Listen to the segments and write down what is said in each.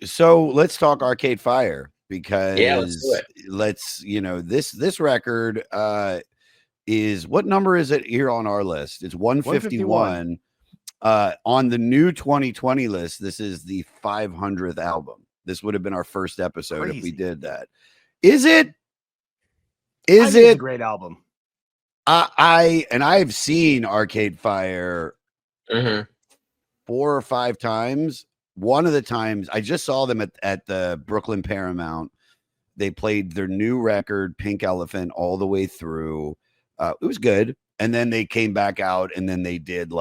So let's talk Arcade Fire Yeah, let's do because it. this record is what number is it here on our list? It's 151. 151. On the new 2020 list, this is the 500th album. This would have been our first episode if we Crazy. did that. Is it? I Is think it's a it? great album. I've seen Arcade Fire Mhm. 4 or 5 times. One of the times I just saw them at the Brooklyn Paramount. They played their new record, Pink Elephant, all the way through. It was good. And then they came back out and then they did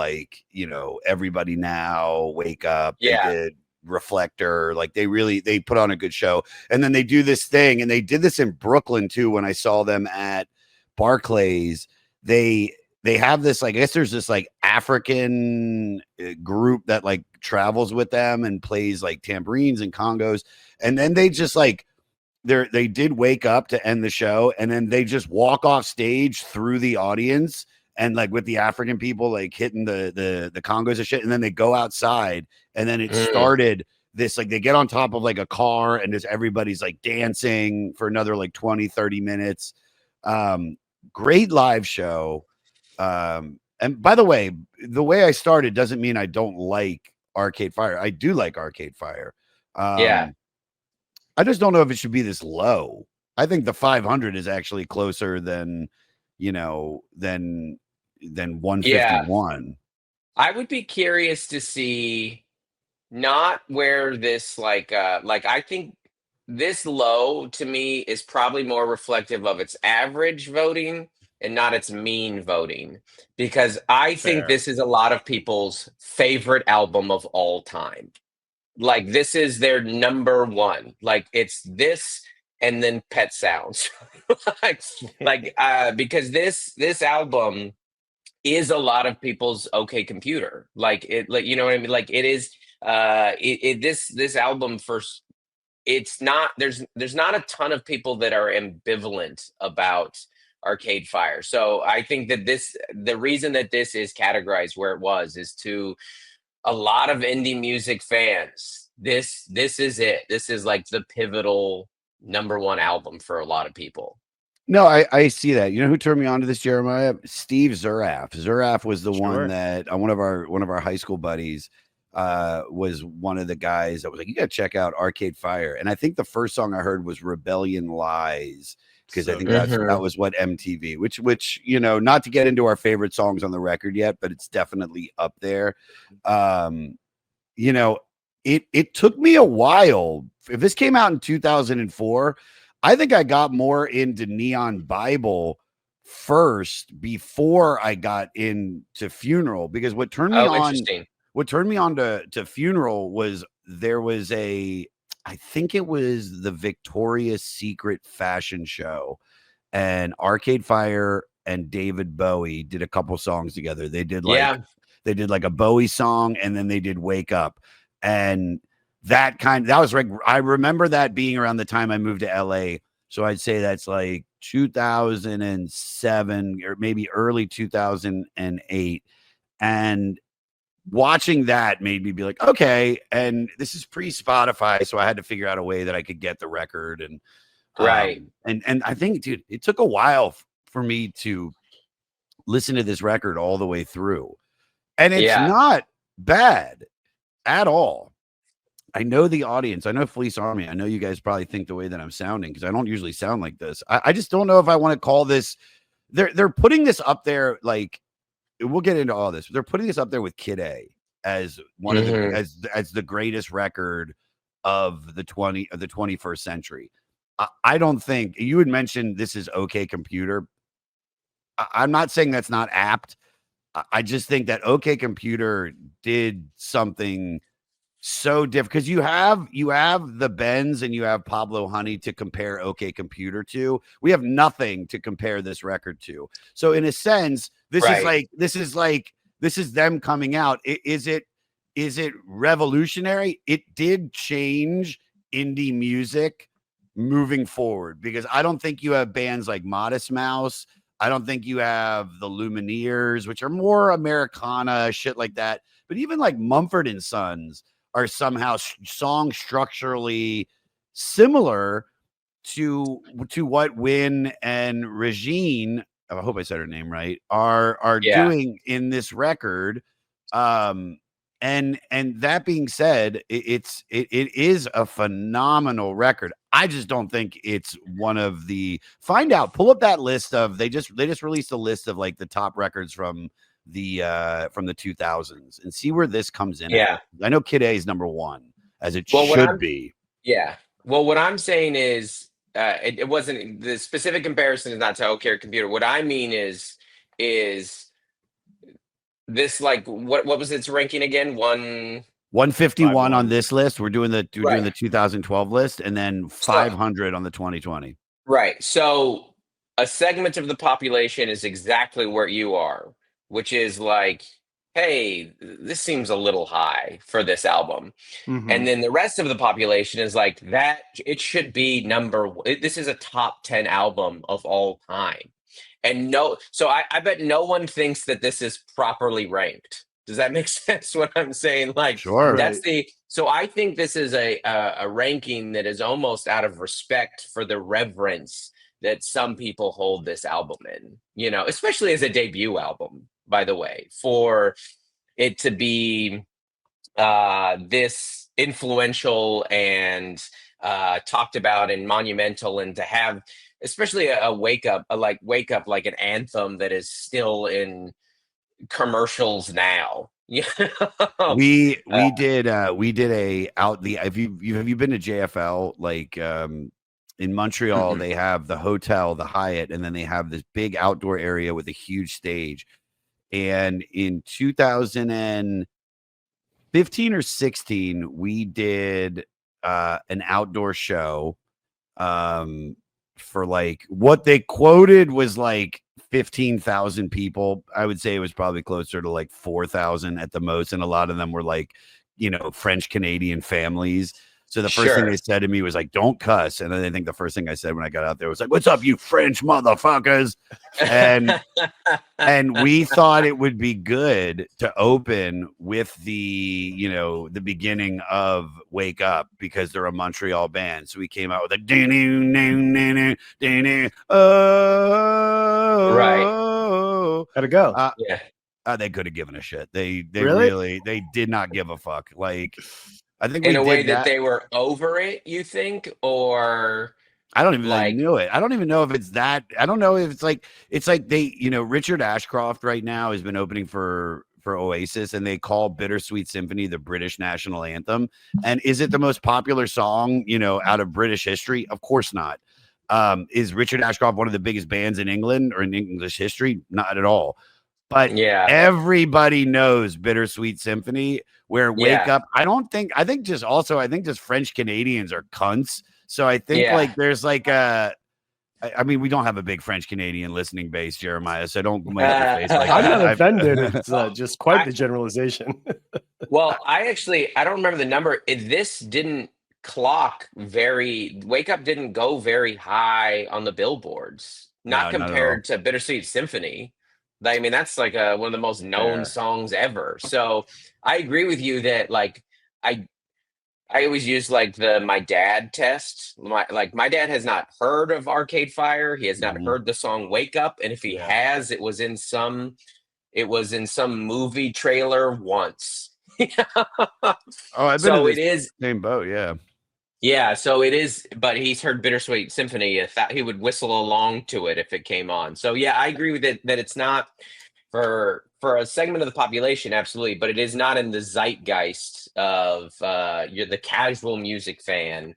Everybody Now, Wake Up. They Yeah. did Reflector. Like they put on a good show. And then they do this thing, and they did this in Brooklyn too. When I saw them at Barclays, they have this, like, I guess there's this like African group that like travels with them and plays like tambourines and congos. And then they just like, they did Wake Up to end the show, and then they just walk off stage through the audience and like with the African people like hitting the congos and shit, and then they go outside, and then it started this, like, they get on top of like a car and just everybody's like dancing for another like 20-30 minutes. Great live show. And by the way I started doesn't mean I don't like Arcade Fire. I do like Arcade Fire. Yeah. I just don't know if it should be this low. I think the 500 is actually closer than 151. Yeah. I would be curious to see not where this like I think this low to me is probably more reflective of its average voting and not its mean voting, because I think Fair. this is a lot of people's favorite album of all time. Like, this is their number one. Like, it's this and then Pet Sounds. Because this album is a lot of people's OK Computer. Like, it, like, you know what I mean? Like, it is this album first. It's not, there's not a ton of people that are ambivalent about Arcade Fire. So I think that the reason that this is categorized where it was is to a lot of indie music fans. This is it. This is like the pivotal number one album for a lot of people. No, I see that. You know who turned me on to this, Jeremiah? Steve Zuraff. Zuraff was the one Sure. that one of our high school buddies was one of the guys that was like, you got to check out Arcade Fire. And I think the first song I heard was Rebellion Lies, because I So think good. that was what MTV, which not to get into our favorite songs on the record yet, but it's definitely up there. It took me a while. If this came out in 2004, I think I got more into Neon Bible first before I got into Funeral, because what turned me Oh, on interesting. to Funeral was there was I think it was the Victoria's Secret fashion show, and Arcade Fire and David Bowie did a couple songs together. They did Yeah. like a Bowie song, and then they did Wake Up. And that was like, I remember that being around the time I moved to LA. So I'd say that's like 2007 or maybe early 2008. And watching that made me be like, okay. And this is pre-Spotify, so I had to figure out a way that I could get the record. And Right. And I think, dude, it took a while for me to listen to this record all the way through. And it's not bad at all. I know the audience. I know Fleece Army. I know you guys probably think the way that I'm sounding, because I don't usually sound like this. I just don't know if I want to call this. They're putting this up there. Like, we'll get into all this. They're putting this up there with Kid A as one of the as the greatest record of the 21st century. I don't think you had mentioned this is OK Computer. I'm not saying that's not apt. I just think that OK Computer did something so different, because you have the Benz and you have Pablo Honey to compare OK Computer to. We have nothing to compare this record to. So in a sense, this is them coming out. Is it revolutionary? It did change indie music moving forward, because I don't think you have bands like Modest Mouse. I don't think you have the Lumineers, which are more Americana, shit like that. But even like Mumford and Sons are somehow song structurally similar to what Win and Regine, I hope I said her name right, are doing in this record. And that being said, it is a phenomenal record. I just don't think it's one of the pull up that list of they just released a list of like the top records from the 2000s and see where this comes in. Yeah. I know Kid A is number one, as it should be. Yeah. Well, what I'm saying is it wasn't the specific comparison is not to OK Computer. What I mean is this like what was its ranking again? 151 on this list. We're doing the 2012 list, and then 500 on the 2020. Right. So a segment of the population is exactly where you are, which is like, hey, this seems a little high for this album. And then the rest of the population is like that. It should be this is a top 10 album of all time. And so I bet no one thinks that this is properly ranked. Does that make sense what I'm saying? Like, sure. So I think this is a ranking that is almost out of respect for the reverence that some people hold this album in, especially as a debut album, by the way, for it to be this influential and talked about and monumental, and to have especially a wake up like an anthem that is still in commercials now. We did have you been to JFL? Like in Montreal, they have the hotel, the Hyatt, and then they have this big outdoor area with a huge stage. And in 2015 or 16, we did an outdoor show for like what they quoted was like 15,000 people. I would say it was probably closer to like 4,000 at the most. And a lot of them were like, French Canadian families. So the first thing they said to me was like, don't cuss. And then I think the first thing I said when I got out there was like, what's up, you French motherfuckers? And we thought it would be good to open with the beginning of Wake Up, because they're a Montreal band. So we came out with like, oh, right. Gotta go. They could have given a shit. They really did not give a fuck. Like, I think in a way that they were over it, you think, or I don't even know it. I don't even know if it's that. I don't know if it's like they, Richard Ashcroft right now has been opening for Oasis, and they call Bittersweet Symphony the British national anthem. And is it the most popular song, out of British history? Of course not. Is Richard Ashcroft one of the biggest bands in England or in English history? Not at all. But everybody knows Bittersweet Symphony, where Wake Up. I think just French Canadians are cunts. So I think like there's like I mean, we don't have a big French Canadian listening base, Jeremiah. So don't make your face like I'm not offended. It's just quite the generalization. Well, I don't remember the number. This didn't Wake Up didn't go very high on the billboards, not compared to Bittersweet Symphony. I mean, that's like one of the most known songs ever. So I agree with you that like I always use like my dad test. My dad has not heard of Arcade Fire. He has not heard the song Wake Up, and if he has, it was in some movie trailer once. I've been in the same boat. Yeah, so it is, but he's heard Bittersweet Symphony. He would whistle along to it if it came on. So yeah, I agree with it that it's not for a segment of the population, absolutely, but it is not in the zeitgeist of you're the casual music fan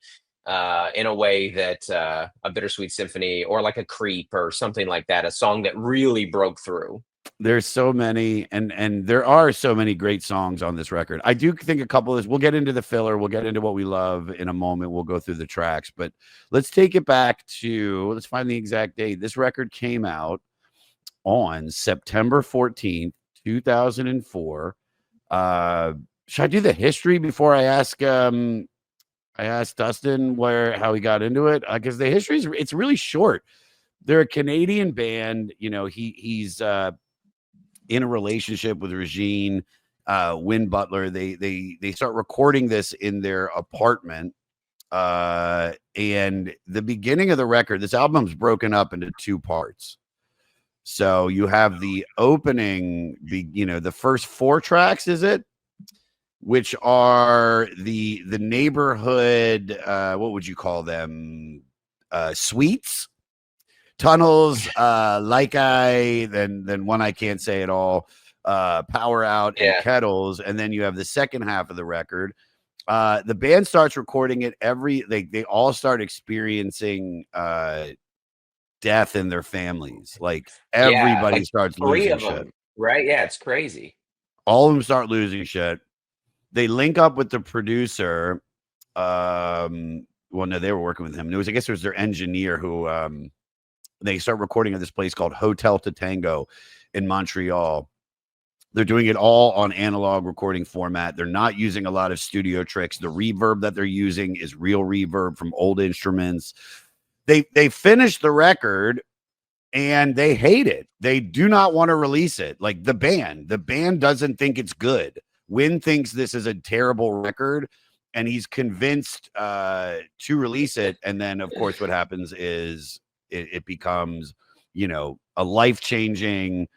in a way that a Bittersweet Symphony or like a Creep or something like that, a song that really broke through. There's so many, and there are so many great songs on this record. I do think a couple we'll get into the filler. We'll get into what we love in a moment. We'll go through the tracks, but let's take it back let's find the exact date. This record came out on September 14th, 2004. Should I do the history before I ask Dustin how he got into it? Because the history it's really short. They're a Canadian band. He's in a relationship with Regine. Win Butler. They start recording this in their apartment. And the beginning of the record, this album's broken up into two parts. So you have the opening, the first 4 tracks, is it? Which are the neighborhood, what would you call them? Suites, tunnels, then one I can't say at all, Power Out, and Kettles. And then you have the second half of the record. The band starts recording it they all start experiencing death in their families. Like everybody starts losing shit. Right? Yeah, it's crazy. All of them start losing shit. They link up with the producer. Well, no, they were working with him. I guess it was their engineer who they start recording at this place called Hotel to Tango in Montreal. They're doing it all on analog recording format. They're not using a lot of studio tricks. The reverb that they're using is real reverb from old instruments. They finished the record and they hate it. They do not want to release it. Like the band doesn't think it's good. Wynn thinks this is a terrible record and he's convinced to release it. And then of course what happens is it becomes, a life-changing,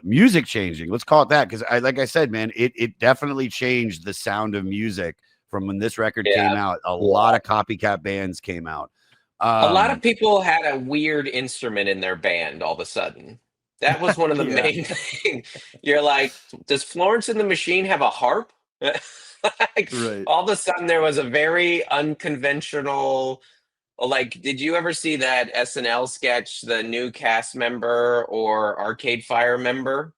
music changing. Let's call it that. Because like I said, man, it definitely changed the sound of music from when this record came out. A lot of copycat bands came out. A lot of people had a weird instrument in their band all of a sudden. That was one of the main things. You're like, does Florence and the Machine have a harp? All of a sudden there was a very unconventional, like, did you ever see that SNL sketch, the new cast member or Arcade Fire member?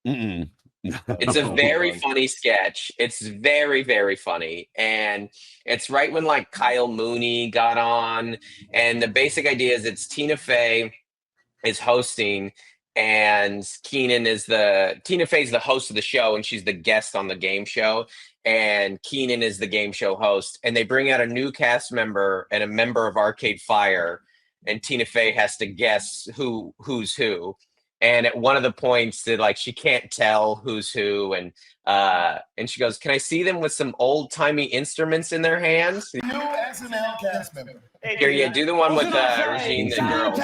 Mm-mm. It's a very funny sketch. It's very, very funny. And it's right when like Kyle Mooney got on. And the basic idea is it's Tina Fey is hosting and Tina Fey's the host of the show and she's the guest on the game show. And Keenan is the game show host. And they bring out a new cast member and a member of Arcade Fire. And Tina Fey has to guess who's who. And at one of the points that like she can't tell who's who, and she goes, "Can I see them with some old timey instruments in their hands?" New SNL cast member. Here, do the one with Regine and girls.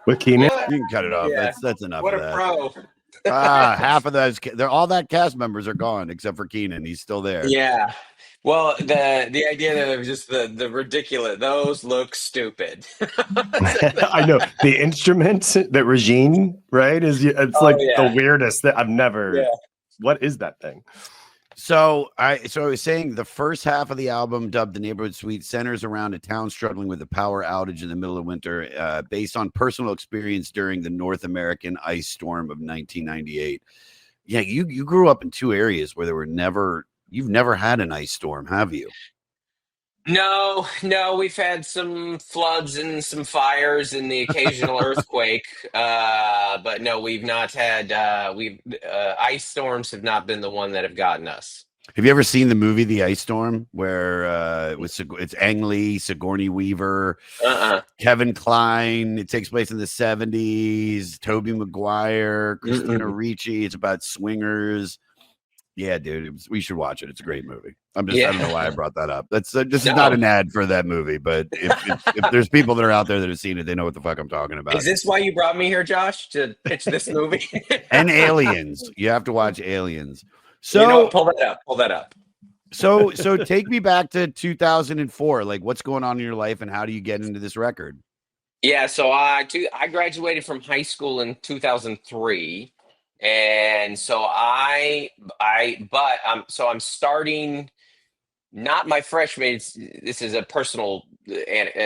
With Keenan, you can cut it off. Yeah. That's enough. What of a that. pro! Half of those, all that cast members are gone except for Keenan. He's still there. Yeah. Well, the idea that it was just the ridiculous. Those look stupid. I know the instrument that Regine, right? It's the weirdest that I've never. Yeah. What is that thing? So I was saying the first half of the album, dubbed The Neighborhood Suite, centers around a town struggling with a power outage in the middle of winter, based on personal experience during the North American ice storm of 1998. Yeah, you grew up in two areas where you've never had an ice storm, have you? No, we've had some floods and some fires and the occasional earthquake, but no, we've not had. Ice storms have not been the one that have gotten us. Have you ever seen the movie The Ice Storm, where it's Ang Lee, Sigourney Weaver, Kevin Kline? It takes place in the 70s. Tobey Maguire, Christina Ricci. It's about swingers. Yeah, dude, we should watch it. It's a great movie. I don't know why I brought that up. This is not an ad for that movie, but if there's people that are out there that have seen it, they know what the fuck I'm talking about. Is this why you brought me here, Josh, to pitch this movie? And Aliens. You have to watch Aliens. So pull that up. So take me back to 2004. Like, what's going on in your life, and how do you get into this record? Yeah, so I graduated from high school in 2003. And so I'm starting not my freshman. This is a personal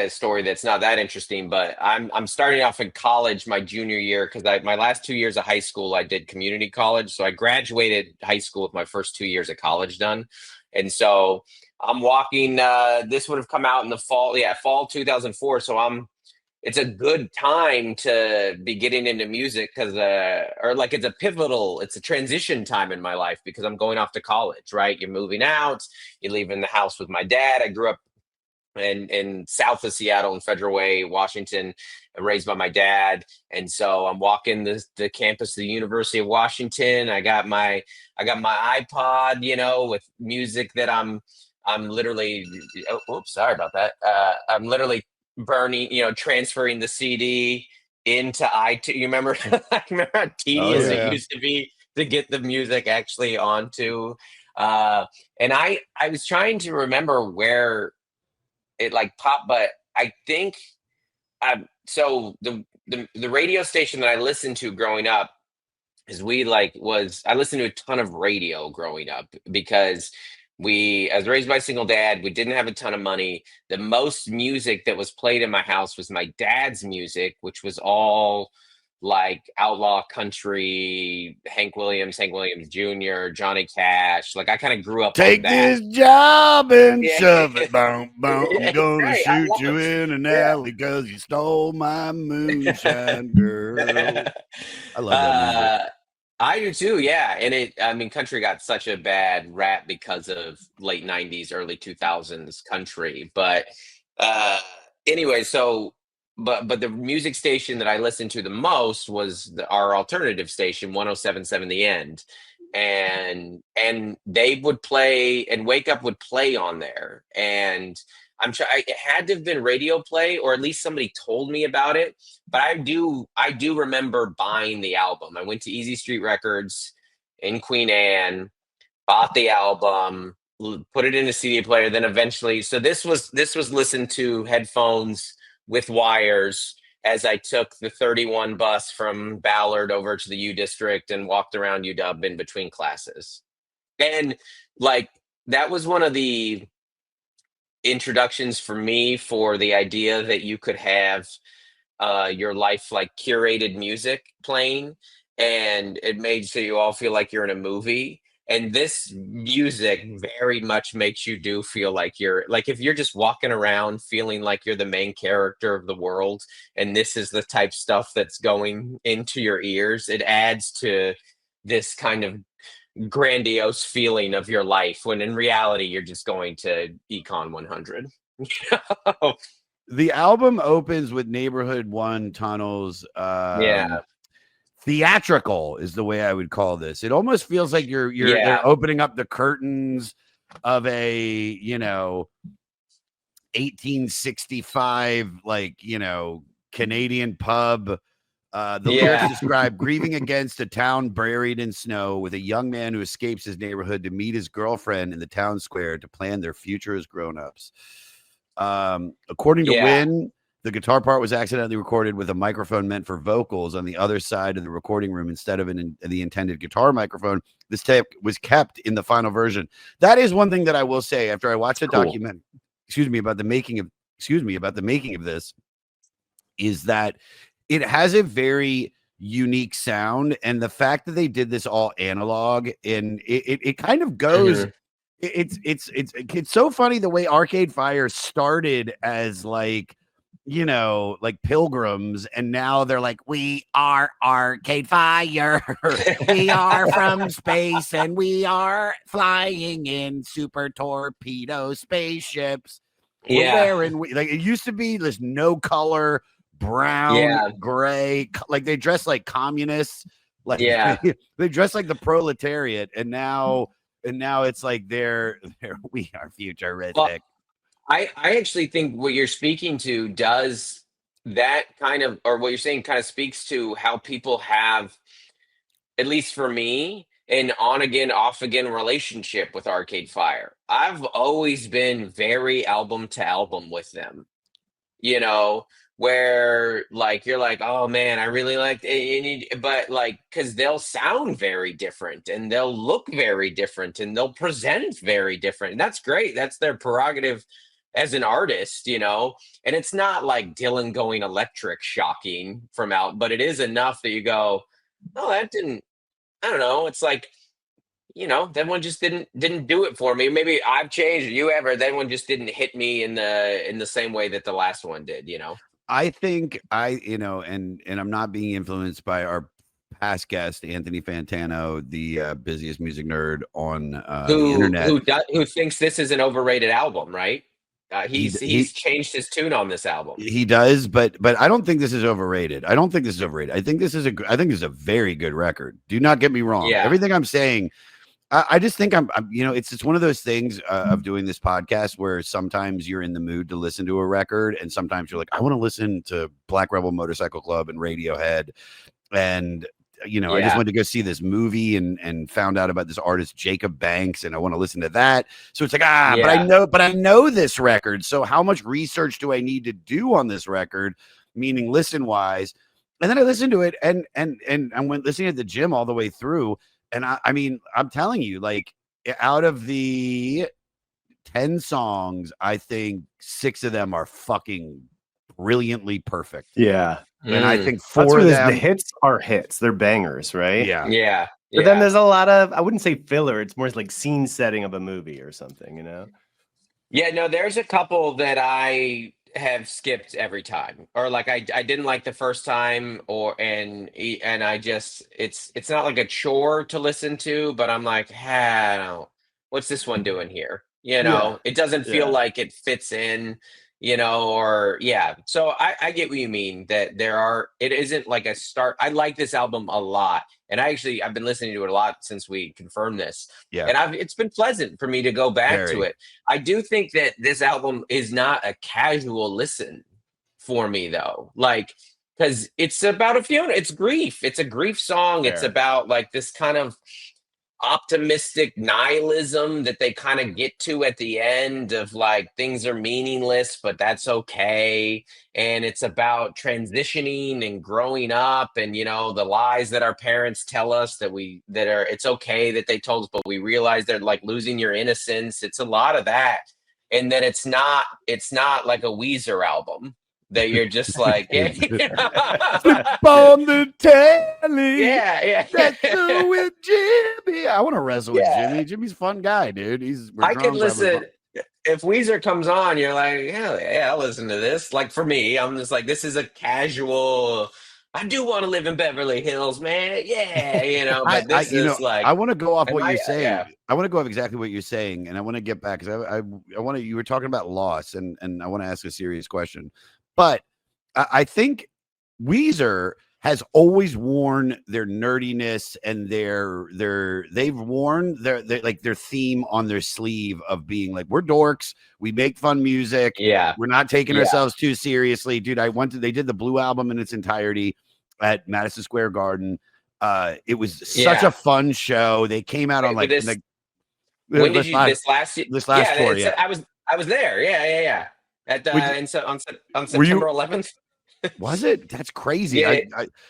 story that's not that interesting, but I'm starting off in college my junior year because my last 2 years of high school I did community college, so I graduated high school with my first 2 years of college done, and so I'm walking. This would have come out in the fall 2004. So it's a good time to be getting into music because it's a transition time in my life because I'm going off to college, right? You're moving out, you're leaving the house with my dad. I grew up and south of Seattle in Federal Way, Washington, raised by my dad. And so I'm walking the campus of the University of Washington. I got my iPod, you know, with music that I'm literally, oh, oops, sorry about that. I'm literally burning, you know, transferring the CD into iTunes. You remember, I remember how tedious it used to be to get the music actually onto. And I was trying to remember where it like popped, but I think so the radio station that I listened to growing up is I listened to a ton of radio growing up because I was raised by a single dad. We didn't have a ton of money. The most music that was played in my house was my dad's music, which was all like outlaw country, Hank Williams Jr., Johnny Cash. Like I kind of grew up Take on that. this job and shove it, boom, boom. I'm gonna shoot you in an alley because you stole my moonshine, girl. I love that music. I do too, yeah. And I mean, country got such a bad rap because of late 90s, early 2000s country. But anyway, so but the music station that I listened to the most was our alternative station, 107.7 The End. And they would play, and Wake Up would play on there. And it had to have been radio play, or at least somebody told me about it. But I do remember buying the album. I went to Easy Street Records in Queen Anne, bought the album, put it in a CD player. Then eventually, so this was listened to headphones with wires as I took the 31 bus from Ballard over to the U District and walked around UW in between classes. And like that was one of the introductions for me for the idea that you could have your life like curated music playing, and it made so you all feel like you're in a movie. And this music very much makes you feel like you're like, if you're just walking around feeling like you're the main character of the world, and this is the type stuff that's going into your ears, it adds to this kind of grandiose feeling of your life, when in reality you're just going to Econ 100. The album opens with Neighborhood 1 Tunnels. Theatrical is the way I would call this. It almost feels like they're opening up the curtains of a, you know, 1865 like, you know, Canadian pub. The lyrics describe grieving against a town buried in snow, with a young man who escapes his neighborhood to meet his girlfriend in the town square to plan their future as grown-ups. According to Wynn, the guitar part was accidentally recorded with a microphone meant for vocals on the other side of the recording room instead of the intended guitar microphone. This tape was kept in the final version. That is one thing that I will say after I watched the document, about the making of this, is that it has a very unique sound, and the fact that they did this all analog, and it kind of goes. It's so funny the way Arcade Fire started as like, you know, like Pilgrims, and now they're like, we are Arcade Fire. We are from space, and we are flying in super torpedo spaceships. We're wearing, like, it used to be this no color, brown, gray, like they dress like communists, like they dress like the proletariat, and now it's like they're we are futuristic. Well, I actually think what you're speaking to does that kind of, or what you're saying kind of speaks to how people have, at least for me, an on again, off again relationship with Arcade Fire. I've always been very album to album with them, you know, where like you're like, oh man, I really like it, but like, because they'll sound very different, and they'll look very different, and they'll present very different, and that's great. That's their prerogative as an artist, you know. And it's not like Dylan going electric shocking from out, but it is enough that you go, oh, that didn't, I don't know. It's like, you know, that one just didn't do it for me. Maybe I've changed, you ever, that one just didn't hit me in the same way that the last one did, you know. I think and I'm not being influenced by our past guest, Anthony Fantano, the busiest music nerd on the internet, who thinks this is an overrated album, right? He's changed his tune on this album. He does, but I don't think this is overrated. I think this is a very good record. Do not get me wrong. Yeah. Everything I'm saying, I just think I'm it's one of those things of doing this podcast where sometimes you're in the mood to listen to a record, and sometimes you're like, I want to listen to Black Rebel Motorcycle Club and Radiohead, and I just went to go see this movie and found out about this artist Jacob Banks, and I want to listen to that. So it's like, but I know this record. So how much research do I need to do on this record, meaning listen wise? And then I listened to it and I went listening at the gym all the way through. And I mean, I'm telling you, like, out of the 10 songs, I think 6 of them are fucking brilliantly perfect. Yeah. And I think 4 of them, the hits are hits. They're bangers, right? Yeah. But then there's a lot of, I wouldn't say filler. It's more like scene setting of a movie or something, Yeah, no, there's a couple that I have skipped every time, or like I didn't like the first time, and I just it's not like a chore to listen to, but I'm like, what's this one doing here? It doesn't feel like it fits in. So I get what you mean, that it isn't like a start. I like this album a lot, and I've been listening to it a lot since we confirmed this. And it's been pleasant for me to go back to it. I do think that this album is not a casual listen for me, though, like, because it's about a funeral. It's grief. It's a grief song. It's about like this kind of optimistic nihilism that they kind of get to at the end of, like, things are meaningless, but that's okay. And it's about transitioning and growing up, and the lies that our parents tell us it's okay that they told us, but we realize they're like losing your innocence. It's a lot of that. And then it's not like a Weezer album that you're just like, on the telly. Yeah. Wrestle with Jimmy. I want to wrestle with Jimmy. Jimmy's a fun guy, dude. I can listen. If Weezer comes on, you're like, hell yeah, I'll listen to this. Like, for me, I'm just like, this is a casual, I do want to live in Beverly Hills, man. Yeah, but this is like, I want to go off what you're saying. Yeah. I want to go off exactly what you're saying, and I want to get back, because I want to. You were talking about loss, and I want to ask a serious question. But I think Weezer has always worn their nerdiness and they've worn their theme on their sleeve of being like, we're dorks, we make fun music, we're not taking ourselves too seriously, dude. They did the Blue album in its entirety at Madison Square Garden. It was such a fun show. They came out on this last tour. I was there. Yeah. On September 11th. Was it? That's crazy.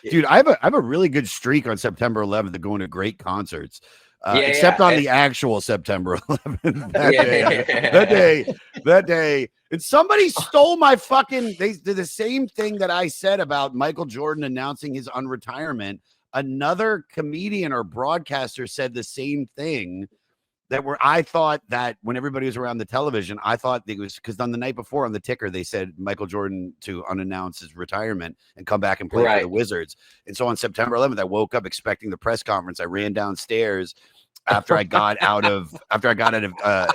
Dude, I have a really good streak on September 11th of going to great concerts. Except on the actual September 11th. That day. And somebody stole my fucking. They did the same thing that I said about Michael Jordan announcing his unretirement. Another comedian or broadcaster said the same thing. I thought that when everybody was around the television, I thought it was because on the night before on the ticker, they said Michael Jordan to unannounce his retirement and come back and play for the Wizards. And so on September 11th, I woke up expecting the press conference. I ran downstairs after I got out of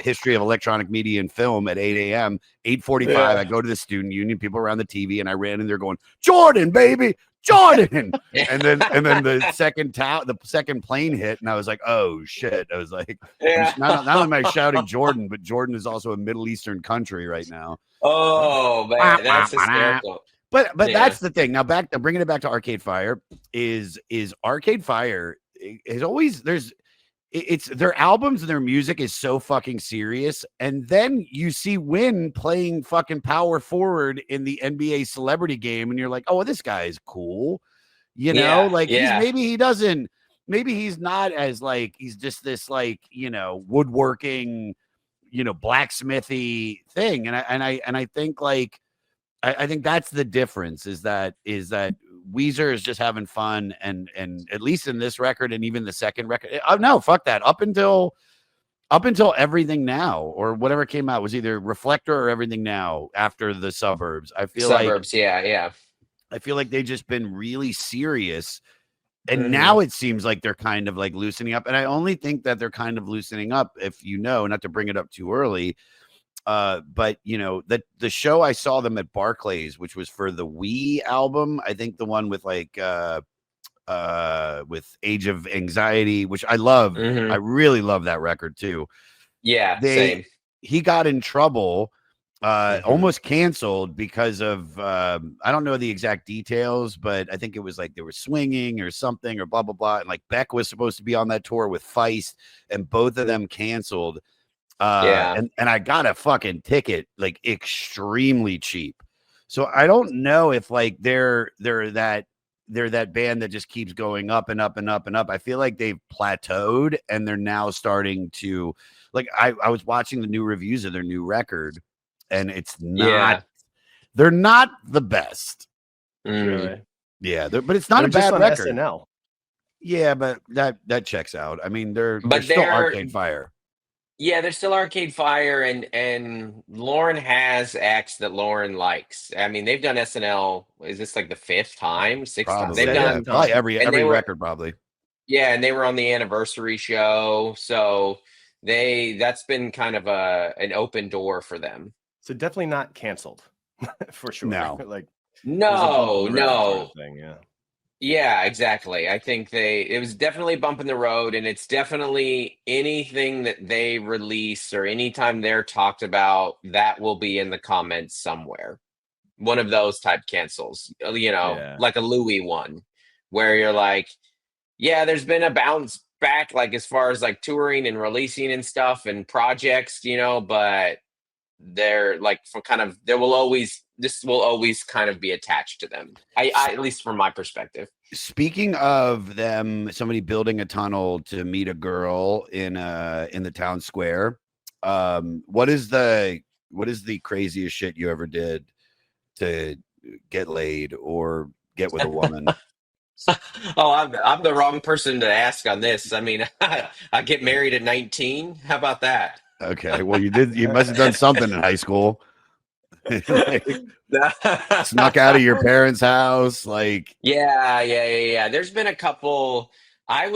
History of Electronic Media and Film at 8 a.m. 8:45, I go to the student union, people around the TV, and I ran in there going, Jordan, baby, Jordan. And then the second plane hit, and I was like, oh shit. I was like, not only am I shouting Jordan, but Jordan is also a Middle Eastern country right now. Oh man, that's hysterical. But that's the thing. Now bringing it back to Arcade Fire is Arcade Fire is always it's their albums and their music is so fucking serious. And then you see Win playing fucking power forward in the NBA celebrity game. And you're like, oh, well, this guy is cool. Maybe he's not as like, he's just this like, woodworking, blacksmithy thing. And I think like, I think that's the difference is that Weezer is just having fun, and at least in this record and even the second record. Oh no, fuck that. Up until Everything Now or whatever came out was either Reflector or Everything Now after the Suburbs. I feel like they've just been really serious, and now it seems like they're kind of like loosening up. And I only think that they're kind of loosening up, if not to bring it up too early, But you know, the show I saw them at Barclays, which was for the Wii album, I think the one with like with Age of Anxiety, which I love. I really love that record too. Yeah, same. He got in trouble, almost canceled because of I don't know the exact details, but I think it was like they were swinging or something or blah blah blah. And like Beck was supposed to be on that tour with Feist, and both of them canceled. And I got a fucking ticket like extremely cheap. So I don't know if like they're that band that just keeps going up and up and up and up. I feel like they've plateaued and they're now starting to like I was watching the new reviews of their new record, and it's not they're not the best. Really? Yeah, but it's not a bad record. SNL. Yeah, but that checks out. I mean, they're still Arcade Fire. Yeah, they're still Arcade Fire, and Lauren has acts that Lauren likes. I mean, they've done SNL. Is this like the 5th time, 6th time? They've done probably every record, probably. Yeah, and they were on the anniversary show, so that's been kind of an open door for them. So definitely not canceled for sure. No, like no. Sort of thing, yeah. Yeah, exactly. I think it was definitely bumping the road, and it's definitely anything that they release or anytime they're talked about, that will be in the comments somewhere. One of those type cancels, you know, like a Louis one, where you're like, yeah, there's been a bounce back, like as far as like touring and releasing and stuff and projects, you know, but they're like this will always kind of be attached to them. I at least from my perspective. Speaking of them, somebody building a tunnel to meet a girl in the town square. What is the craziest shit you ever did to get laid or get with a woman? Oh, I'm the wrong person to ask on this. I mean, I get married at 19. How about that? Okay, well, you must have done something in high school. Like, snuck out of your parents' house, like yeah. There's been a couple. I've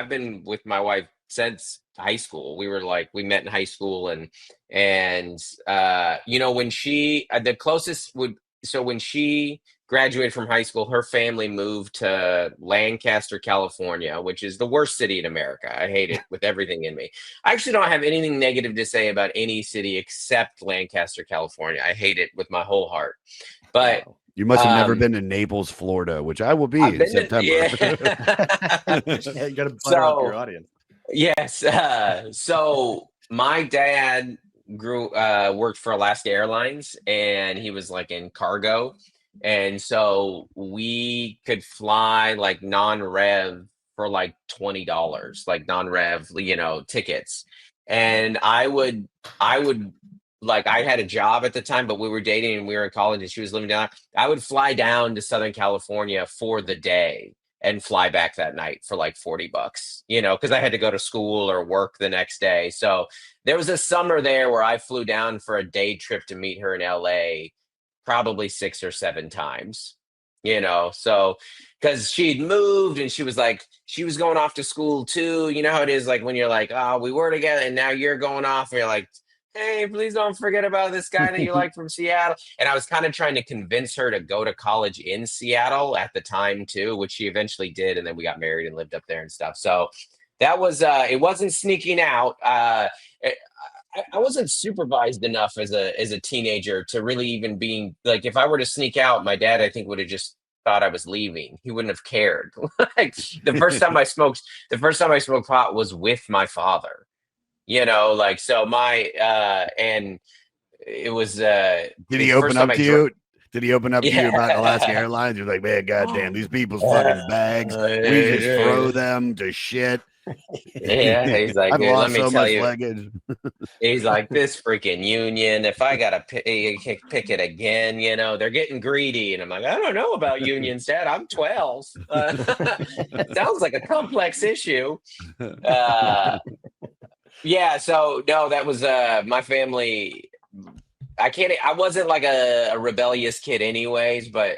been with my wife since high school. We met in high school, and you know, when she when she graduated from high school, her family moved to Lancaster, California, which is the worst city in America. I hate it with everything in me. I actually don't have anything negative to say about any city except Lancaster, California. I hate it with my whole heart. But you must have never been to Naples, Florida, which I will be in September. You got to butter up your audience. Yes. So my dad worked for Alaska Airlines, and he was like in cargo. And so we could fly like non-rev for like $20, like non-rev, you know, tickets. And I would like, I had a job at the time, but we were dating and we were in college and she was living down. I would fly down to Southern California for the day and fly back that night for like $40, you know, because I had to go to school or work the next day. So there was a summer there where I flew down for a day trip to meet her in LA, probably 6 or 7 times, you know, so because she'd moved and she was going off to school too. You know how it is, like when you're like, oh, we were together and now you're going off, and you're like, hey, please don't forget about this guy that you like from Seattle. And I was kind of trying to convince her to go to college in Seattle at the time too, which she eventually did. And then we got married and lived up there and stuff. So that was, it wasn't sneaking out. I wasn't supervised enough as a teenager to really even being like, if I were to sneak out, my dad, I think, would have just thought I was leaving. He wouldn't have cared. Like the first time I smoked pot was with my father, you know, like, so and it was, did he open up to you? Did he open up to you about Alaska Airlines? You're like, man, goddamn, these people's fucking bags. We just throw them to shit. Yeah, he's like, dude, let me tell you. Luggage. He's like, this freaking union. If I gotta pick it again, you know, they're getting greedy. And I'm like, I don't know about unions, Dad. I'm 12. Sounds like a complex issue. Yeah. So no, that was my family. I wasn't like a rebellious kid, anyways, but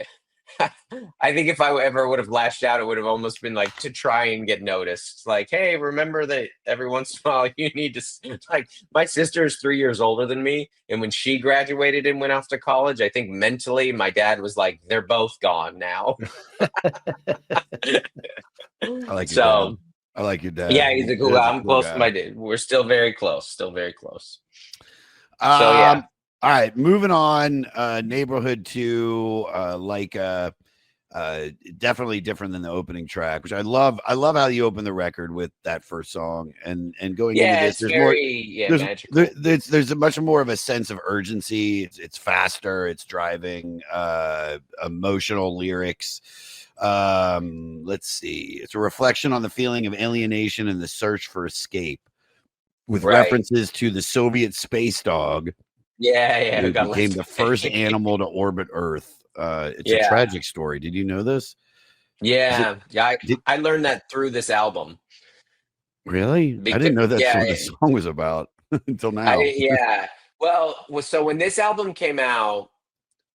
I think if I ever would have lashed out, it would have almost been like to try and get noticed. Like, hey, remember that every once in a while you need to, like, my sister is 3 years older than me. And when she graduated and went off to college, I think mentally my dad was like, they're both gone now. I like your So, dad. I like your dad. yeah, he's a cool guy. I'm cool close guy. to my dad. We're still very close. Still very close. So, yeah. All right, moving on. Neighborhood 2, definitely different than the opening track, which I love. I love how you open the record with that first song, and going into this, there's very magical. There's a much more of a sense of urgency. It's faster. It's driving. Emotional lyrics. Let's see. It's a reflection on the feeling of alienation and the search for escape, with references to the Soviet space dog. Yeah, who became the first animal to orbit Earth. It's a tragic story. Did you know this? Yeah, I learned that through this album. Really? I didn't know that's what the song was about until now. Well, so when this album came out,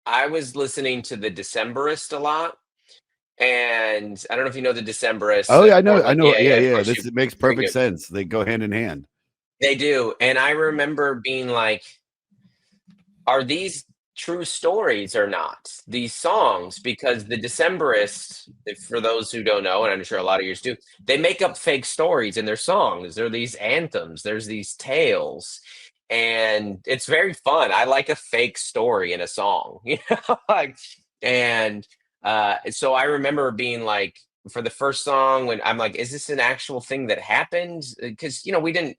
I was listening to the Decemberists a lot. And I don't know if you know the Decemberists. Oh, yeah, I know. Yeah. It makes perfect sense. They go hand in hand. They do. And I remember being like, are these true stories or not, these songs? Because the Decemberists, for those who don't know, and I'm sure a lot of yours do, they make up fake stories in their songs. There are these anthems, there's these tales, and it's very fun. I like a fake story in a song, you know, and so I remember being like, for the first song, when I'm like, is this an actual thing that happened? Because, you know, we didn't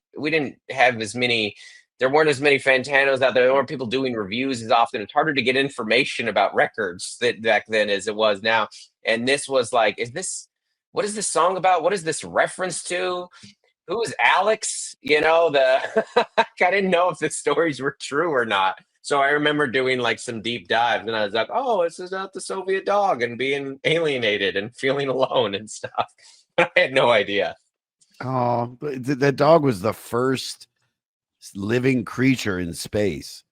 have as many. There weren't as many Fantanos out there. There weren't people doing reviews as often. It's harder to get information about records back then as it was now. And this was like, what is this song about? What is this reference to? Who is Alex? You know, I didn't know if the stories were true or not. So I remember doing like some deep dives, and I was like, oh, this is about the Soviet dog and being alienated and feeling alone and stuff. I had no idea. Oh, but that dog was the first living creature in space.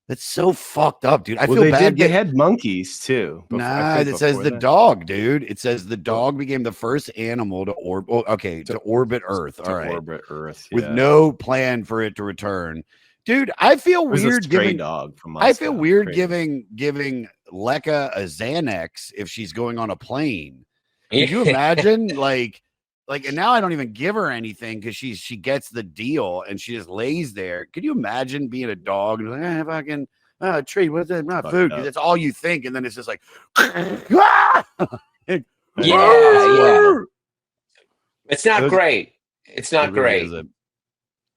That's so fucked up, dude. I feel bad. They had monkeys too. Nah, it says the dog, dude. It says the dog became the first animal to orbit. To orbit Earth. All right, orbit Earth with no plan for it to return. Dude, I feel weird giving dog from Moscow. I feel weird giving Lekka a Xanax if she's going on a plane. Could you imagine and now I don't even give her anything because she gets the deal and she just lays there. Could you imagine being a dog and like, if I can treat with it, not food, because that's all you think, and then it's just like yeah. It's not great. It's not great.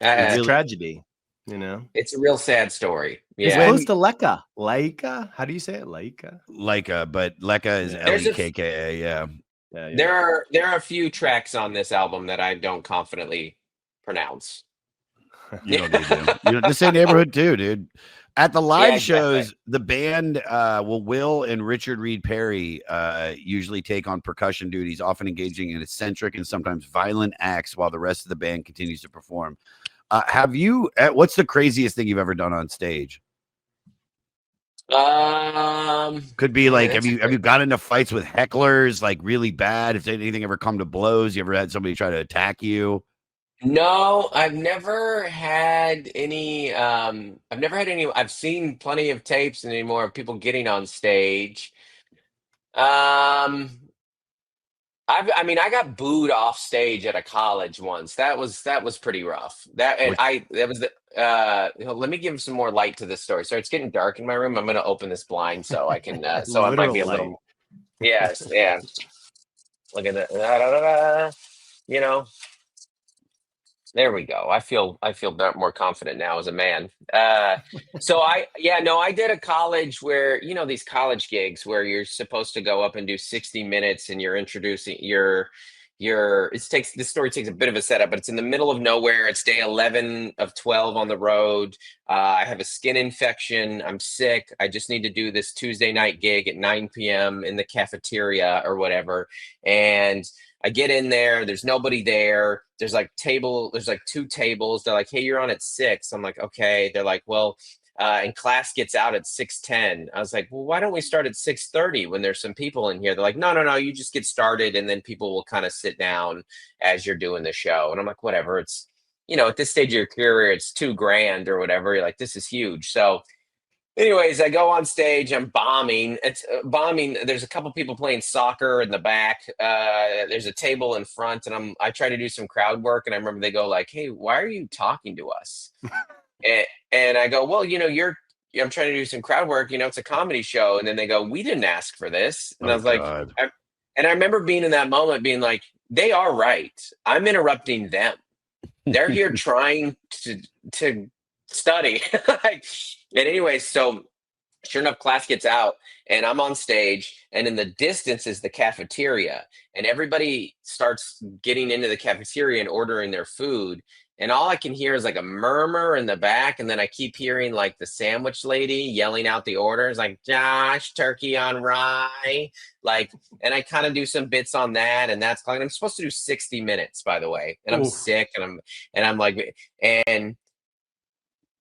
It's a tragedy, you know. It's a real sad story. Yeah. It's close to Lekka. Leica? How do you say it? Leica? Leica, but Lekka is Lekka, yeah. There are a few tracks on this album that I don't confidently pronounce. You don't need to. You know, this ain't Neighborhood 2, dude. At the live shows, the band Will and Richard Reed Perry usually take on percussion duties, often engaging in eccentric and sometimes violent acts while the rest of the band continues to perform. What's the craziest thing you've ever done on stage? Could be like, have you got into fights with hecklers, like really bad? If anything ever come to blows, you ever had somebody try to attack you? No, I've never had any. I've seen plenty of tapes and anymore of people getting on stage. I got booed off stage at a college once. That was pretty rough. Let me give some more light to this story. So it's getting dark in my room. I'm going to open this blind so I can so it might be a little. Yes, yeah. Look at that. You know. There we go. I feel more confident now as a man. I did a college where, you know, these college gigs where you're supposed to go up and do 60 minutes and you're introducing this story takes a bit of a setup, but it's in the middle of nowhere. It's day 11 of 12 on the road. I have a skin infection. I'm sick. I just need to do this Tuesday night gig at 9 p.m. in the cafeteria or whatever. And I get in there, there's nobody there. There's like 2 tables. They're like, hey, you're on at 6. I'm like, okay. They're like, well, and class gets out at 6:10. I was like, well, why don't we start at 6:30 when there's some people in here? They're like, no, you just get started and then people will kind of sit down as you're doing the show. And I'm like, whatever. It's, at this stage of your career, it's $2,000 or whatever. You're like, this is huge. So anyways, I go on stage, I'm bombing. It's bombing. There's a couple people playing soccer in the back. There's a table in front, and I try to do some crowd work. And I remember they go like, hey, why are you talking to us? And I go, well, I'm trying to do some crowd work, it's a comedy show. And then they go, we didn't ask for this. And I was like, and I remember being in that moment being like, they are right. I'm interrupting them. They're here trying to study. And anyway, so sure enough, class gets out and I'm on stage, and in the distance is the cafeteria, and everybody starts getting into the cafeteria and ordering their food. And all I can hear is like a murmur in the back. And then I keep hearing like the sandwich lady yelling out the orders, like, Josh, turkey on rye. Like, and I kind of do some bits on that. And that's like, I'm supposed to do 60 minutes, by the way. And I'm sick. And I'm like, and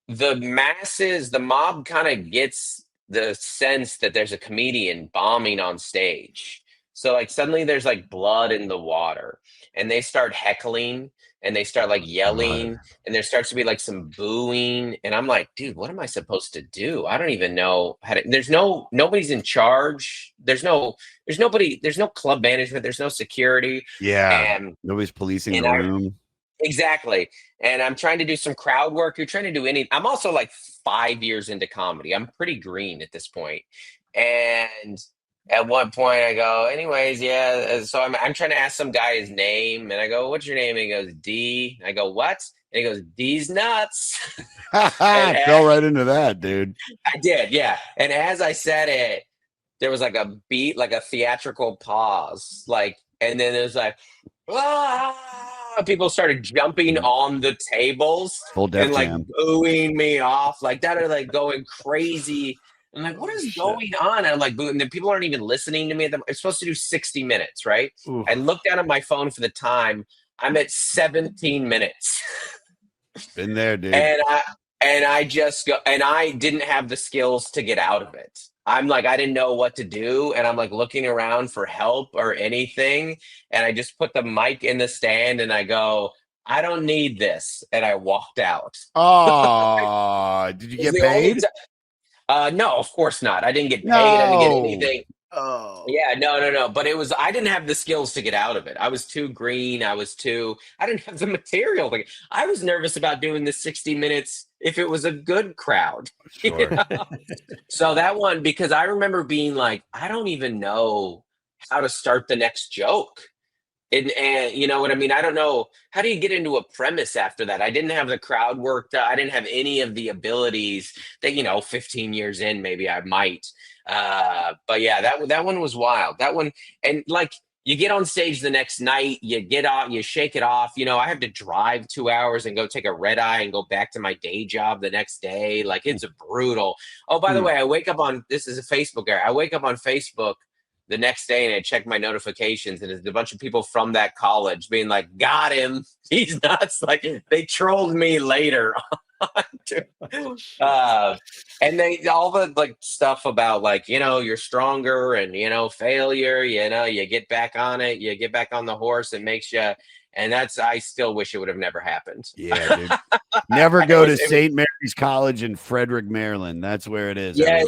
the masses, the mob kind of gets the sense that there's a comedian bombing on stage. So like suddenly there's like blood in the water, and they start heckling. And they start like yelling, and there starts to be like some booing. And I'm like, dude, what am I supposed to do? I don't even know how to, nobody's in charge. There's nobody, there's no club management. There's no security. Yeah. And nobody's policing the room. Exactly. And I'm trying to do some crowd work. You're trying to do I'm also like 5 years into comedy. I'm pretty green at this point. And at one point I go, anyways, yeah. So I'm trying to ask some guy his name, and I go, what's your name? And he goes, D. I go, what? And he goes, D's nuts. I fell right into that, dude. I did, yeah. And as I said it, there was like a beat, like a theatrical pause, like, and then there's like, people started jumping on the tables and like booing me off like that, or like going crazy. I'm like, what is going on? And I'm like, and then people aren't even listening to me. I'm supposed to do 60 minutes, right? Oof. I looked down at my phone for the time. I'm at 17 minutes. Been there, dude. And I just go, and I didn't have the skills to get out of it. I'm like, I didn't know what to do. And I'm like looking around for help or anything. And I just put the mic in the stand and I go, I don't need this. And I walked out. Oh, did you get paid? No, of course not. I didn't get paid. I didn't get anything. Oh, yeah, no. But I didn't have the skills to get out of it. I was too green. I didn't have the material. Like, I was nervous about doing this 60 minutes if it was a good crowd. Sure. So that one, because I remember being like, I don't even know how to start the next joke. And you know what I mean? I don't know. How do you get into a premise after that? I didn't have the crowd work. I didn't have any of the abilities that, 15 years in, maybe I might. But yeah, that one was wild. That one. And like, you get on stage the next night, you get off, you shake it off. I have to drive 2 hours and go take a red eye and go back to my day job the next day. Like, it's brutal. Oh, by the way, this is a Facebook error. I wake up on Facebook the next day and I check my notifications, and it's a bunch of people from that college being like, got him. He's nuts. Like, they trolled me later. And they, all the like stuff about like, you're stronger and, failure, you get back on it, you get back on the horse, it makes you. And I still wish it would have never happened. Yeah, dude. Never go to St. Mary's College in Frederick, Maryland. That's where it is. Yeah,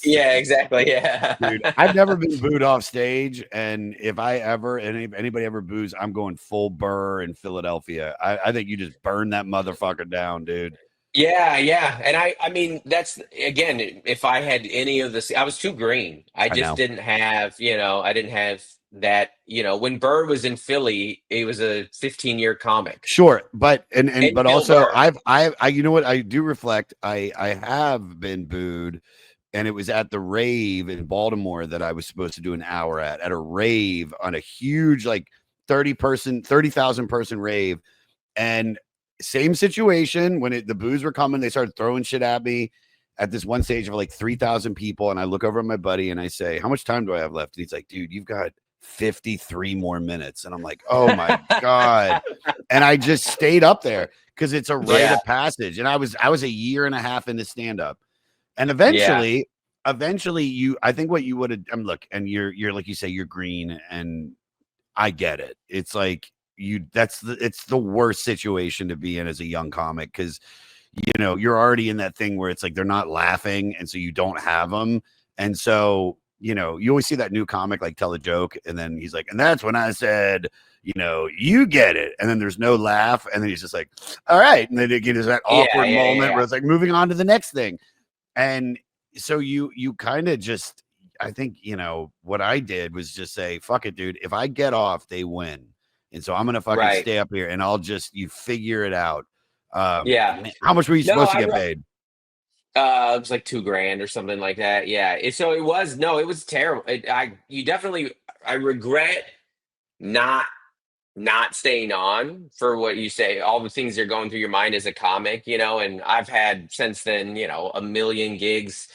yeah, exactly. Yeah. Dude, I've never been booed off stage. And if anybody ever boos, I'm going full Burr in Philadelphia. I think you just burn that motherfucker down, dude. Yeah. And I mean, that's, again, if I had any of this, I was too green. I just didn't have, I didn't have that, when Burr was in Philly, he was a 15-year comic. Sure. But, but also Burr. I you know what, I do reflect, I have been booed, and it was at the rave in Baltimore that I was supposed to do an hour at a rave on a huge, like 30,000 person rave. And same situation when the boos were coming, they started throwing shit at me at this one stage of like 3,000 people. And I look over at my buddy and I say, how much time do I have left? And he's like, dude, you've got 53 more minutes. And I'm like, oh my God. And I just stayed up there because it's a rite of passage. And I was a year and a half into stand-up, and eventually I think what you would have look, and you're like you say, you're green, and I get it. It's like it's the worst situation to be in as a young comic, because you're already in that thing where it's like they're not laughing, and so you don't have them. And so, you always see that new comic like tell a joke, and then he's like, and that's when I said, you get it. And then there's no laugh, and then he's just like, all right. And then it gets that awkward moment where it's like moving on to the next thing. And so you kind of just, I think, what I did was just say, fuck it, dude. If I get off, they win. And so I'm going to fucking stay up here, and you figure it out. How much were you supposed to get paid? It was like $2,000 or something like that. Yeah. It was terrible. I regret not staying on for what you say, all the things that are going through your mind as a comic, and I've had since then, a million gigs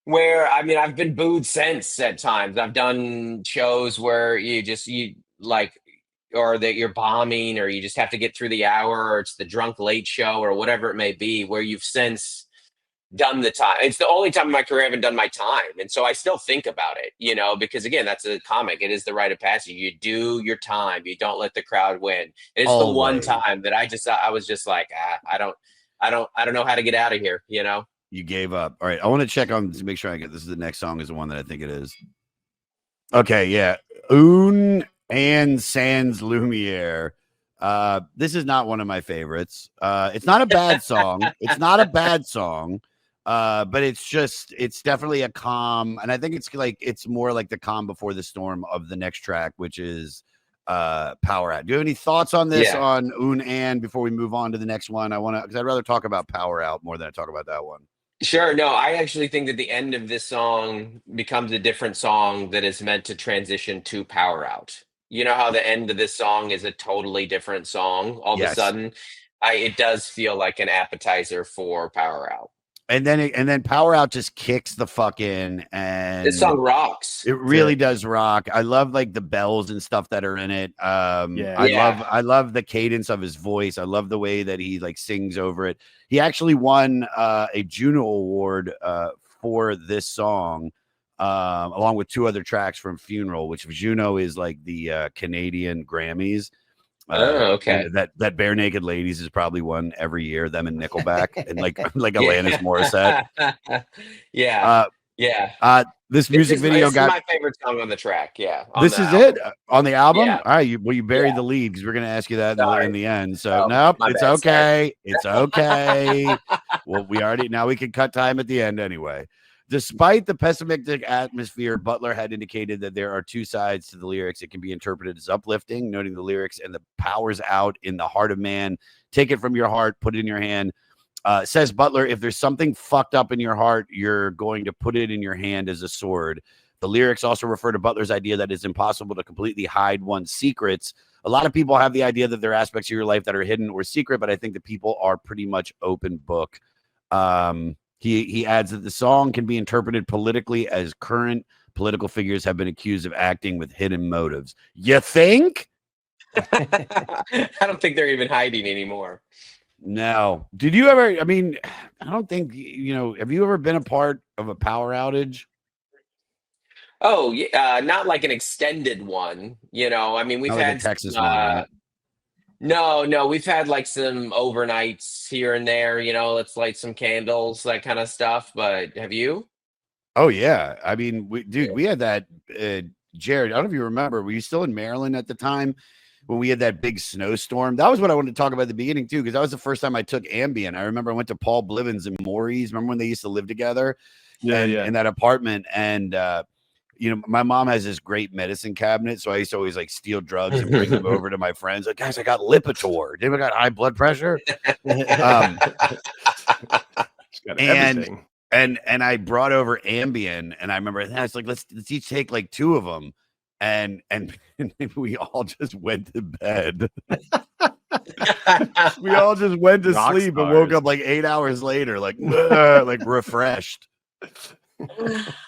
where, I've been booed since at times. I've done shows where or that you're bombing, or you just have to get through the hour, or it's the drunk late show, or whatever it may be, where you've since done the time. It's the only time in my career I haven't done my time. And so I still think about it, because again, that's a comic. It is the rite of passage. You do your time. You don't let the crowd win. And it's the one time that I was just like, I don't know how to get out of here, You gave up. All right. I want to check on to make sure I get this. Is the next song is the one that I think it is. Okay. Yeah. Un and Sans Lumiere. This is not one of my favorites. It's not a bad song. But it's definitely a calm, and I think it's more like the calm before the storm of the next track, which is Power Out. Do you have any thoughts on this on Un and before we move on to the next one? Because I'd rather talk about Power Out more than I talk about that one. Sure. No, I actually think that the end of this song becomes a different song that is meant to transition to Power Out. You know how the end of this song is a totally different song all of a sudden? It does feel like an appetizer for Power Out. And then Power Out just kicks the fuck in, and this song rocks. It really does rock. I love like the bells and stuff that are in it. I love the cadence of his voice. I love the way that he like sings over it. He actually won a Juno Award for this song. Along with two other tracks from Funeral, which Juno is like the Canadian Grammys. Okay. That Bare Naked Ladies is probably one every year. Them and Nickelback and like Alanis Morissette. This music video got my favorite song on the track. Yeah. This is it on the album. Yeah. All right. You buried the lead because we're going to ask you that in the end. So nope, it's bad, okay. It's okay. Well, now we can cut time at the end anyway. Despite the pessimistic atmosphere, Butler had indicated that there are two sides to the lyrics. It can be interpreted as uplifting, noting the lyrics and the powers out in the heart of man. Take it from your heart, put it in your hand. Says Butler, if there's something fucked up in your heart, you're going to put it in your hand as a sword. The lyrics also refer to Butler's idea that it's impossible to completely hide one's secrets. A lot of people have the idea that there are aspects of your life that are hidden or secret, but I think that people are pretty much open book. He adds that the song can be interpreted politically as current political figures have been accused of acting with hidden motives. You think? I don't think they're even hiding anymore. No. Did you ever? I mean, I don't think, have you ever been a part of a power outage? Oh, yeah. Not like an extended one. I mean, we've had Texas one. Right? No, we've had like some overnights here and there, let's light some candles, that kind of stuff. But have you? Oh, yeah. I mean, we had that, Jared, I don't know if you remember, were you still in Maryland at the time when we had that big snowstorm? That was what I wanted to talk about at the beginning too, because that was the first time I took Ambien. I remember I went to Paul Blivens and Maury's. Remember when they used to live together in that apartment? And, my mom has this great medicine cabinet, so I used to always like steal drugs and bring them over to my friends. Like, guys, I got Lipitor. Anyone got high blood pressure? And I brought over Ambien, and I remember I was like, let's each take like two of them, and we all just went to bed. We all just went to sleep and woke up like 8 hours later, like refreshed.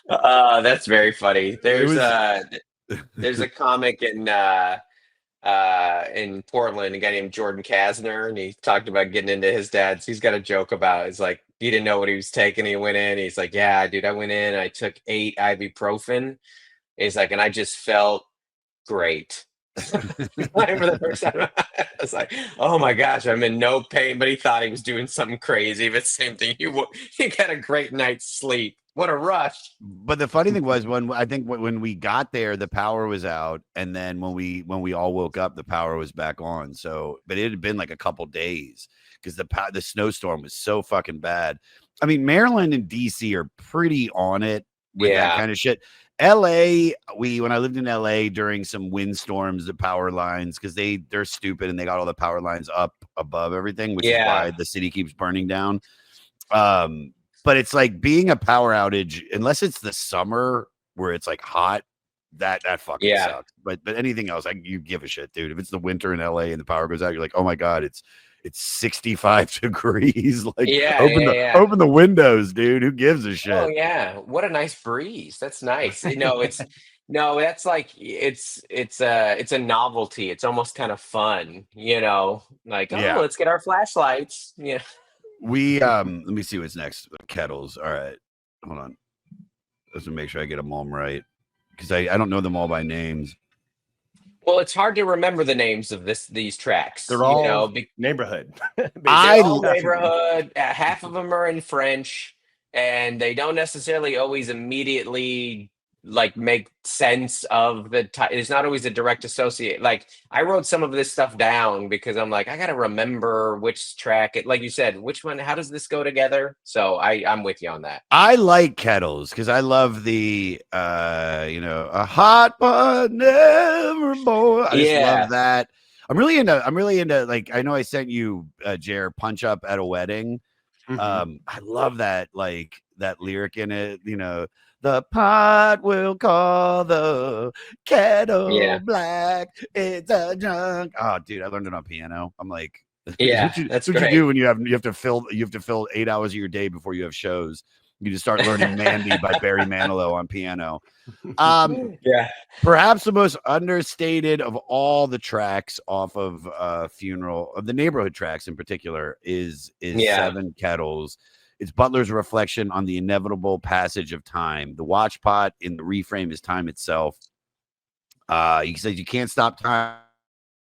That's very funny. There's a comic in in Portland, a guy named Jordan Kasner, and he talked about getting into his dad's. He's got a joke about it's like he didn't know what he was taking. He went in. He's like, "Yeah, dude, I went in. I took 8 ibuprofen." He's like, and I just felt great. For the first time, I was like, "Oh my gosh, I'm in no pain." But he thought he was doing something crazy. But same thing. He got a great night's sleep. What a rush. But the funny thing was when we got there, the power was out, and then when we all woke up, the power was back on. So, but it had been like a couple days because the snowstorm was so fucking bad. I mean, Maryland and DC are pretty on it with that kind of shit. LA, when I lived in LA during some windstorms, the power lines, because they're stupid and they got all the power lines up above everything, which is why the city keeps burning down. But it's like being a power outage, unless it's the summer where it's like hot, that fucking sucks. But anything else, you give a shit, dude. If it's the winter in LA and the power goes out, you're like, oh my God, it's 65 degrees. Like, open the windows, dude. Who gives a shit? Oh yeah, what a nice breeze. That's nice. That's like it's a novelty. It's almost kind of fun, like, let's get our flashlights. Yeah. We let me see what's next. Kettles. All right, hold on. Let's make sure I get them all right, because I don't know them all by names. Well, it's hard to remember the names of these tracks. They're all neighborhood. Neighborhood. Half of them are in French, and they don't necessarily always immediately like make sense of the it's not always a direct associate. Like, I wrote some of this stuff down because I'm like, I gotta remember which track like you said, which one, how does this go together? So I'm with you on that. I like Kettles because I love the a hot but never more. I just love that. I'm really into like, I know I sent you Jer, Punch Up at a Wedding. I love that, like that lyric in it, the pot will call the kettle black. It's a junk. Oh, dude, I learned it on piano. I'm like, that's what you do when you have to fill 8 hours of your day before you have shows. You just start learning Mandy by Barry Manilow on piano. Perhaps the most understated of all the tracks off of Funeral, of the neighborhood tracks in particular, is 7 Kettles. It's Butler's reflection on the inevitable passage of time. The watch pot in the reframe is time itself. He says you can't stop time.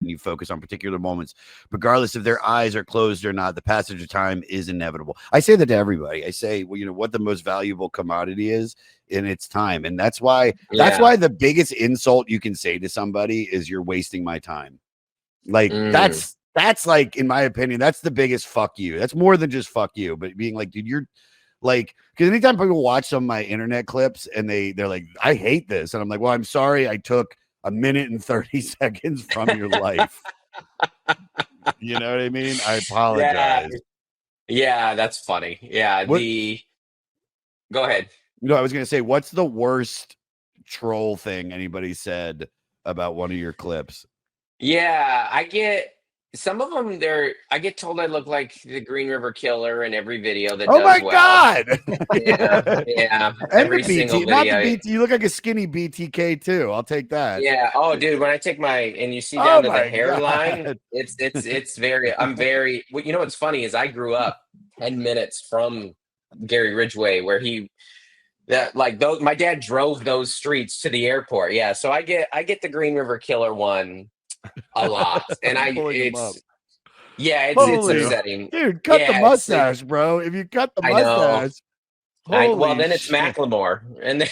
You focus on particular moments, regardless if their eyes are closed or not. The passage of time is inevitable. I say that to everybody. I say, well, what the most valuable commodity is, in its time. And that's why the biggest insult you can say to somebody is, you're wasting my time. Like, that's like, in my opinion, that's the biggest fuck you. That's more than just fuck you, but being like, dude, you're like, because anytime people watch some of my internet clips and they're like, I hate this. And I'm like, well, I'm sorry I took a minute and 30 seconds from your life. You know what I mean? I apologize. Yeah, that's funny. Yeah. Go ahead. I was going to say, what's the worst troll thing anybody said about one of your clips? Yeah, I get some of them. I get told I look like the Green River Killer in every video that does well. Oh my God. Yeah. Every single video. Not the BT. You look like a skinny BTK too. I'll take that. Yeah. Oh, dude, when I take and you see down to the hairline, it's very, I'm very, you know, what's funny is I grew up 10 minutes from Gary Ridgway, where my dad drove those streets to the airport. Yeah. So I get the Green River Killer one a lot, and it's upsetting, dude. Cut the mustache, bro. If you cut the mustache, then it's Macklemore, and then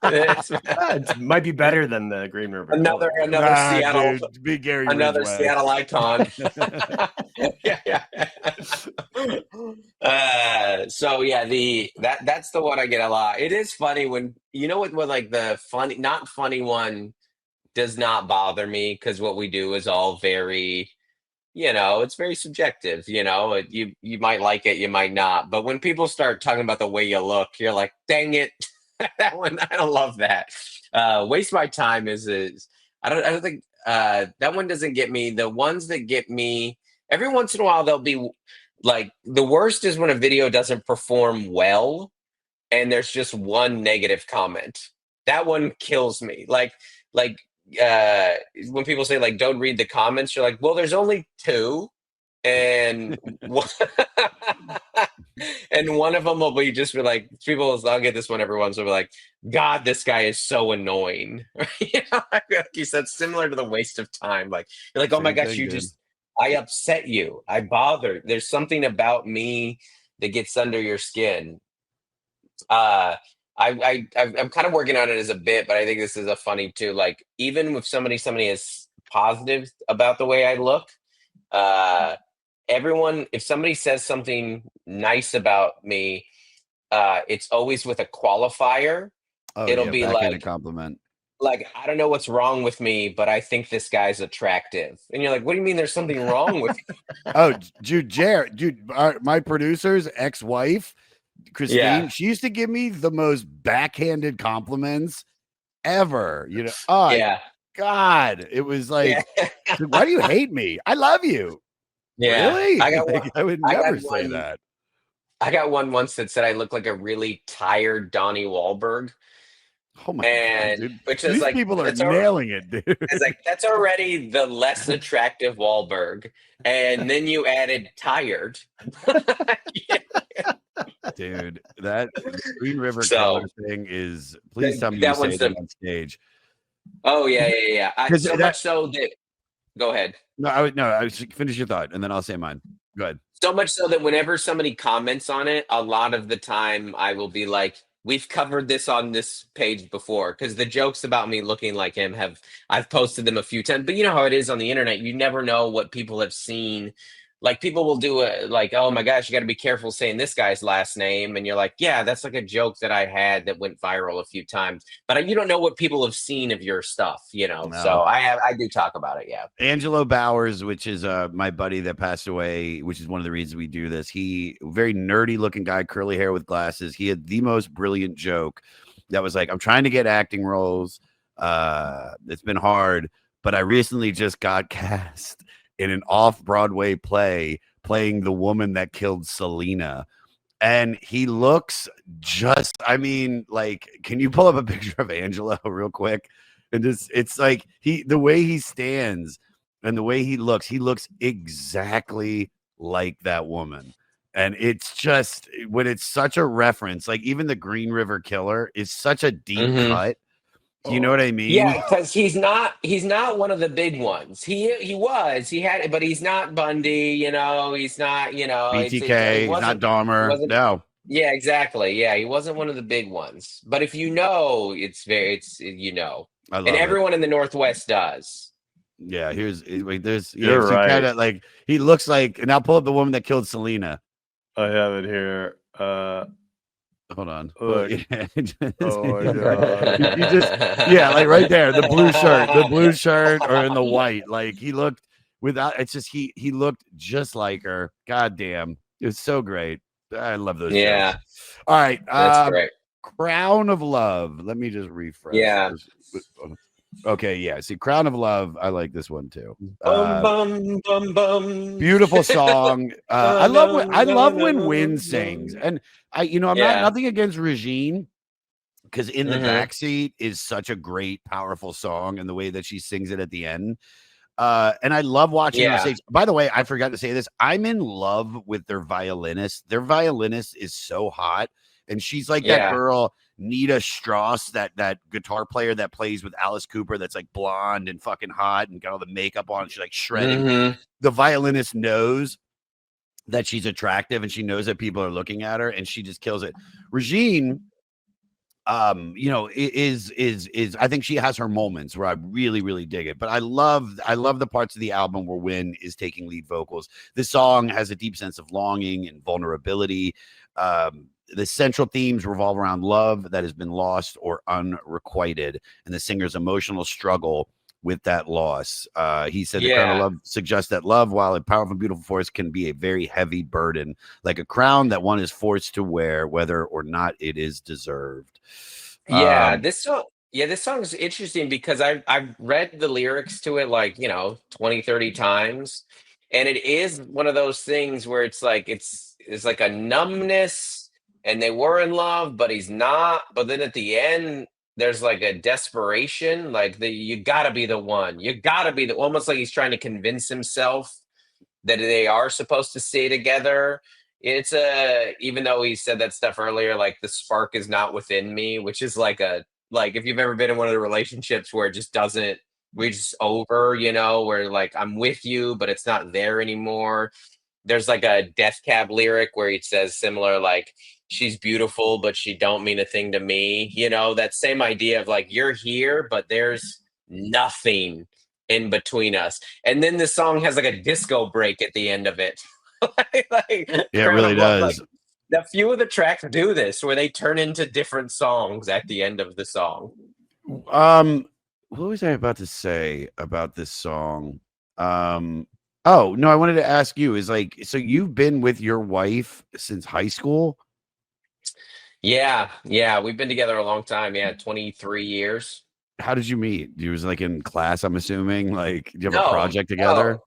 it might be better than the Green River. Another Seattle, dude, be Gary another Ridgway. Seattle icon. So yeah, that's the one I get a lot. It is funny when what like the funny, not funny one does not bother me, because what we do is all very, it's very subjective. You might like it, you might not. But when people start talking about the way you look, you're like, dang it, that one, I don't love that. Waste my time is I don't think that one doesn't get me. The ones that get me, every once in a while, they'll be like, the worst is when a video doesn't perform well and there's just one negative comment. That one kills me. Like when people say like don't read the comments, you're like, well, there's only two, and and one of them will be just be like, I'll get this one every once will be like, God, this guy is so annoying. You know, like you said, similar to the waste of time. Like you're like, oh my gosh, I upset you, I bothered. There's something about me that gets under your skin. I'm kind of working on it as a bit, but I think this is a funny too. Like even with somebody is positive about the way I look, everyone, if somebody says something nice about me, it's always with a qualifier. It'll be like a compliment. Like, I don't know what's wrong with me, but I think this guy's attractive. And you're like, what do you mean there's something wrong with you? Oh, my producer's ex-wife, Christine, she used to give me the most backhanded compliments ever. You know, God, it was like, why do you hate me? I love you. Yeah. Really? I would never say that. I got one once that said I look like a really tired Donnie Wahlberg. Oh my God, dude. Which is These like, people are nailing it, dude. It's like, that's already the less attractive Wahlberg. And then you added tired. Dude, that Green River Killer thing is, please tell me you say that on stage. Oh, yeah. So much so that, go ahead. I was finish your thought and then I'll say mine. Go ahead. So much so that whenever somebody comments on it, a lot of the time I will be like, we've covered this on this page before, because the jokes about me looking like him I've posted them a few times. But you know how it is on the internet. You never know what people have seen. Like people will do it like, oh my gosh, you got to be careful saying this guy's last name. And you're like, yeah, that's like a joke that I had that went viral a few times. But you don't know what people have seen of your stuff, you know? No. So I do talk about it. Yeah. Angelo Bowers, which is my buddy that passed away, which is one of the reasons we do this. He, very nerdy looking guy, curly hair with glasses. He had the most brilliant joke that was like, I'm trying to get acting roles. It's been hard, but I recently just got cast in an off-Broadway play playing the woman that killed Selena. And he looks just, I mean, like, can you pull up a picture of Angelo real quick? And it's like the way he stands and the way he looks exactly like that woman. And it's just, when it's such a reference, like even the Green River Killer is such a deep cut. Do you know what I mean? Yeah, because he's not one of the big ones. He had, but he's not Bundy, you know, he's not, you know, BTK, he's not Dahmer. No. Yeah, exactly. Yeah, he wasn't one of the big ones. But if you know, you know. And everyone in the Northwest does. Yeah, there's you're right. Kinda, like, he looks like, and I'll pull up the woman that killed Selena. I have it here. Hold on. Look. Yeah. Oh my God. Like right there, the blue shirt or in the white. Like he looked he looked just like her. God damn. It was so great. I love those. Yeah. Jokes. All right. That's great. Crown of Love. Let me just refresh. Yeah. Okay, yeah. See, Crown of Love. I like this one too. Bum, bum, bum. Beautiful song. I love when Wynn sings, and I'm not nothing against Regine, because In the Backseat is such a great, powerful song, and the way that she sings it at the end. And I love watching her stage. By the way, I forgot to say this. I'm in love with their violinist. Their violinist is so hot, and she's like that girl, Nita Strauss, that guitar player that plays with Alice Cooper, that's like blonde and fucking hot and got all the makeup on. She's like shredding. The violinist knows that she's attractive, and she knows that people are looking at her, and she just kills it. Regine, is I think she has her moments where I really, really dig it. But I love the parts of the album where Wynn is taking lead vocals. This song has a deep sense of longing and vulnerability. The central themes revolve around love that has been lost or unrequited, and the singer's emotional struggle with that loss. He said the crown of love suggests that love, while a powerful, beautiful force, can be a very heavy burden, like a crown that one is forced to wear, whether or not it is deserved. This song is interesting because I've read the lyrics to it 20, 30 times. And it is one of those things where it's like it's like a numbness, and they were in love, but he's not. But then at the end, there's like a desperation, like you gotta be the one. You gotta be almost like he's trying to convince himself that they are supposed to stay together. It's even though he said that stuff earlier, like the spark is not within me, which is like if you've ever been in one of the relationships where it just doesn't, we're just over, where like I'm with you, but it's not there anymore. There's like a Death Cab lyric where he says similar, like, she's beautiful, but she don't mean a thing to me. That same idea of like, you're here, but there's nothing in between us. And then the song has like a disco break at the end of it. Yeah, it really does. Like, a few of the tracks do this where they turn into different songs at the end of the song. What was I about to say about this song? Oh, no, I wanted to ask you is like, so you've been with your wife since high school? Yeah. We've been together a long time. Yeah. 23 years. How did you meet? You was like in class, I'm assuming. Like, do you have a project together? No.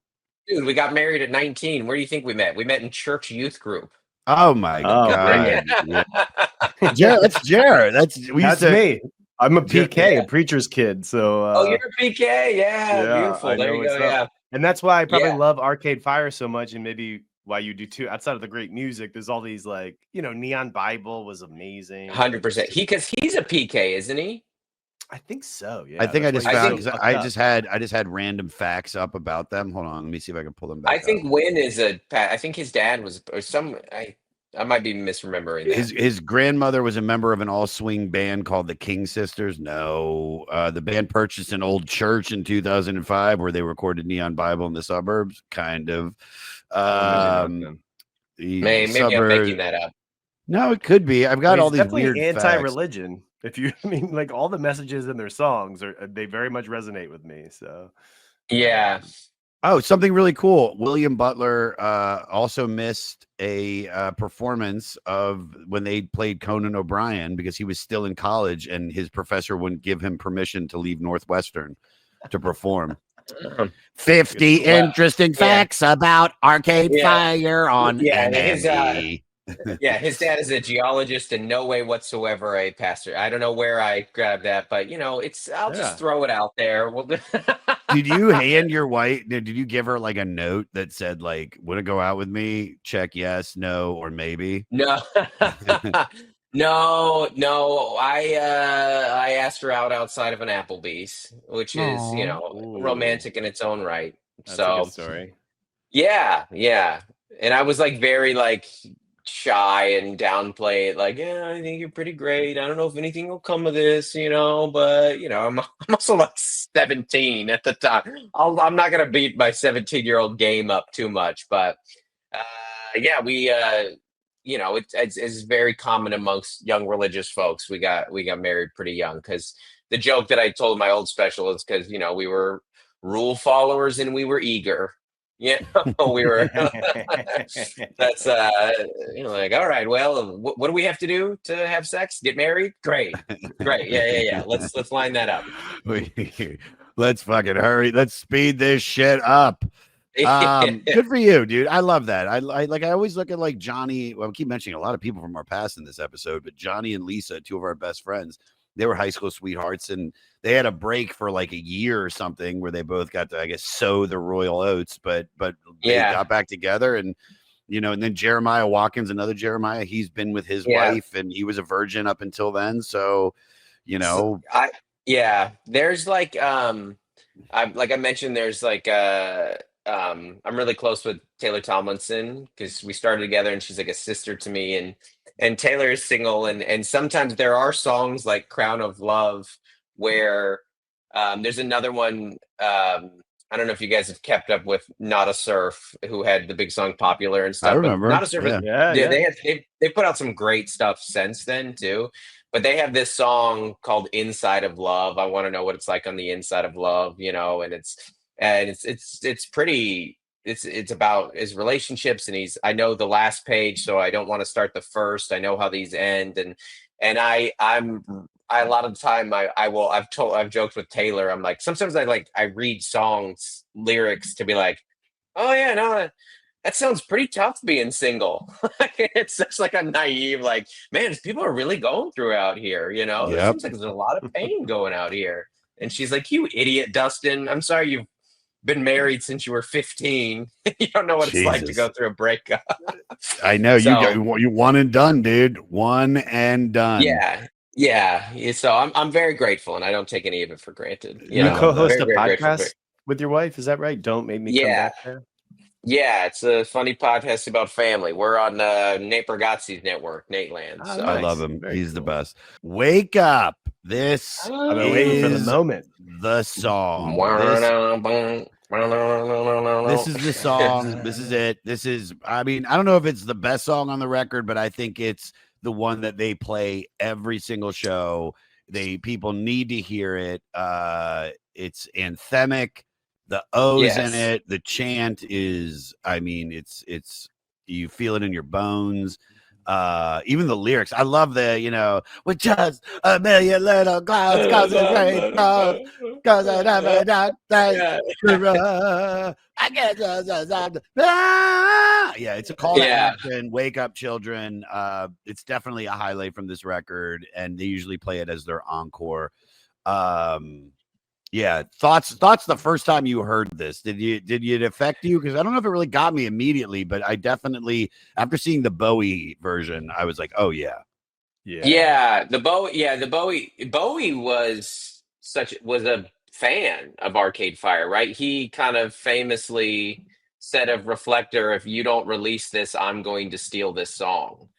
Dude, we got married at 19. Where do you think we met? We met in church youth group. Oh my God. Yeah. Jared, that's Jared. That's me. I'm a PK, a preacher's kid. So you're a PK. Yeah. Beautiful. There you go. Yeah. And that's why I probably love Arcade Fire so much, and maybe why you do too. Outside of the great music, there's all these like, Neon Bible was amazing. 100%. Because he's a PK, isn't he? I think so. Yeah. I think I just found because I just had random facts up about them. Hold on, let me see if I can pull them back. I think Wynn is I think his dad was, or some. I might be misremembering that. His grandmother was a member of an all-swing band called the King Sisters. No, the band purchased an old church in 2005 where they recorded Neon Bible in the suburbs. Kind of. Maybe I'm making that up. No, it could be. I've got all these weird anti-religion. Like all the messages in their songs they very much resonate with me. So yeah. Oh, something really cool. William Butler also missed a performance of when they played Conan O'Brien because he was still in college and his professor wouldn't give him permission to leave Northwestern to perform. 50 interesting facts about Arcade Fire on NME. His dad is a geologist in no way whatsoever a pastor. I don't know where I grabbed that, but I'll just throw it out there. Did you hand your wife? Did you give her like a note that said like, "Want to go out with me? Check yes, no, or maybe." No, no. I asked her out outside of an Applebee's, which is romantic in its own right. That's a good story. Yeah, and I was like very like shy and downplay it, like, I think you're pretty great. I don't know if anything will come of this, but I'm also like 17 at the time. I'm not gonna beat my 17-year-old game up too much, but we it's very common amongst young religious folks. We got married pretty young because the joke that I told my old special is because we were rule followers and we were eager. Yeah, we were. That's like, all right. Well, what do we have to do to have sex? Get married? Great. Yeah. Let's line that up. Let's fucking hurry. Let's speed this shit up. Good for you, dude. I love that. I always look at like Johnny. Well, I keep mentioning a lot of people from our past in this episode, but Johnny and Lisa, two of our best friends. They were high school sweethearts, and they had a break for like a year or something where they both got to, I guess, sow the royal oats. But they got back together, and and then Jeremiah Watkins, another Jeremiah, he's been with his wife, and he was a virgin up until then. So, there's like I mentioned, there's like I'm really close with Taylor Tomlinson because we started together, and she's like a sister to me, and Taylor is single, and sometimes there are songs like Crown of Love where there's another one. I don't know if you guys have kept up with Not a Surf, who had the big song Popular and stuff. I remember. Not a Surf. They put out some great stuff since then too. But they have this song called Inside of Love. I want to know what it's like on the inside of love, and it's pretty. It's about his relationships, and I know the last page, so I don't want to start the first. I know how these end, and I'm a lot of the time I've joked with Taylor. I'm like, sometimes I read songs lyrics to be like, oh yeah, no, that sounds pretty tough being single. It's just like a naive, like, man, people are really going through out here. You know, it seems like there's a lot of pain going out here. And she's like, you idiot, Dustin. I'm sorry you've been married since you were 15. You don't know what it's like to go through a breakup. I know. You one and done, dude. One and done. Yeah. So I'm very grateful, and I don't take any of it for grateful. You co-host a podcast with your wife, is that right? Don't make me come back there. Yeah, it's a funny podcast about family. We're on Nate Bargatze's network, Nateland. So. I love him. He's the best. Wake up. This I've been waiting for the moment. The song. This is the song. This is it. This is, I mean, I don't know if it's the best song on the record, but I think it's the one that they play every single show. People need to hear it. It's anthemic. The O's in it. The chant is, I mean, it's you feel it in your bones. Even the lyrics, I love the, with just a million little clouds causing rain, cause I never done I guess yeah, it's a call to action. Wake up, children. It's definitely a highlight from this record, and they usually play it as their encore. Yeah, thoughts the first time you heard this. Did it affect you? Because I don't know if it really got me immediately, but I definitely, after seeing the Bowie version, I was like, oh yeah. Bowie was a fan of Arcade Fire, right? He kind of famously said of Reflector, if you don't release this, I'm going to steal this song.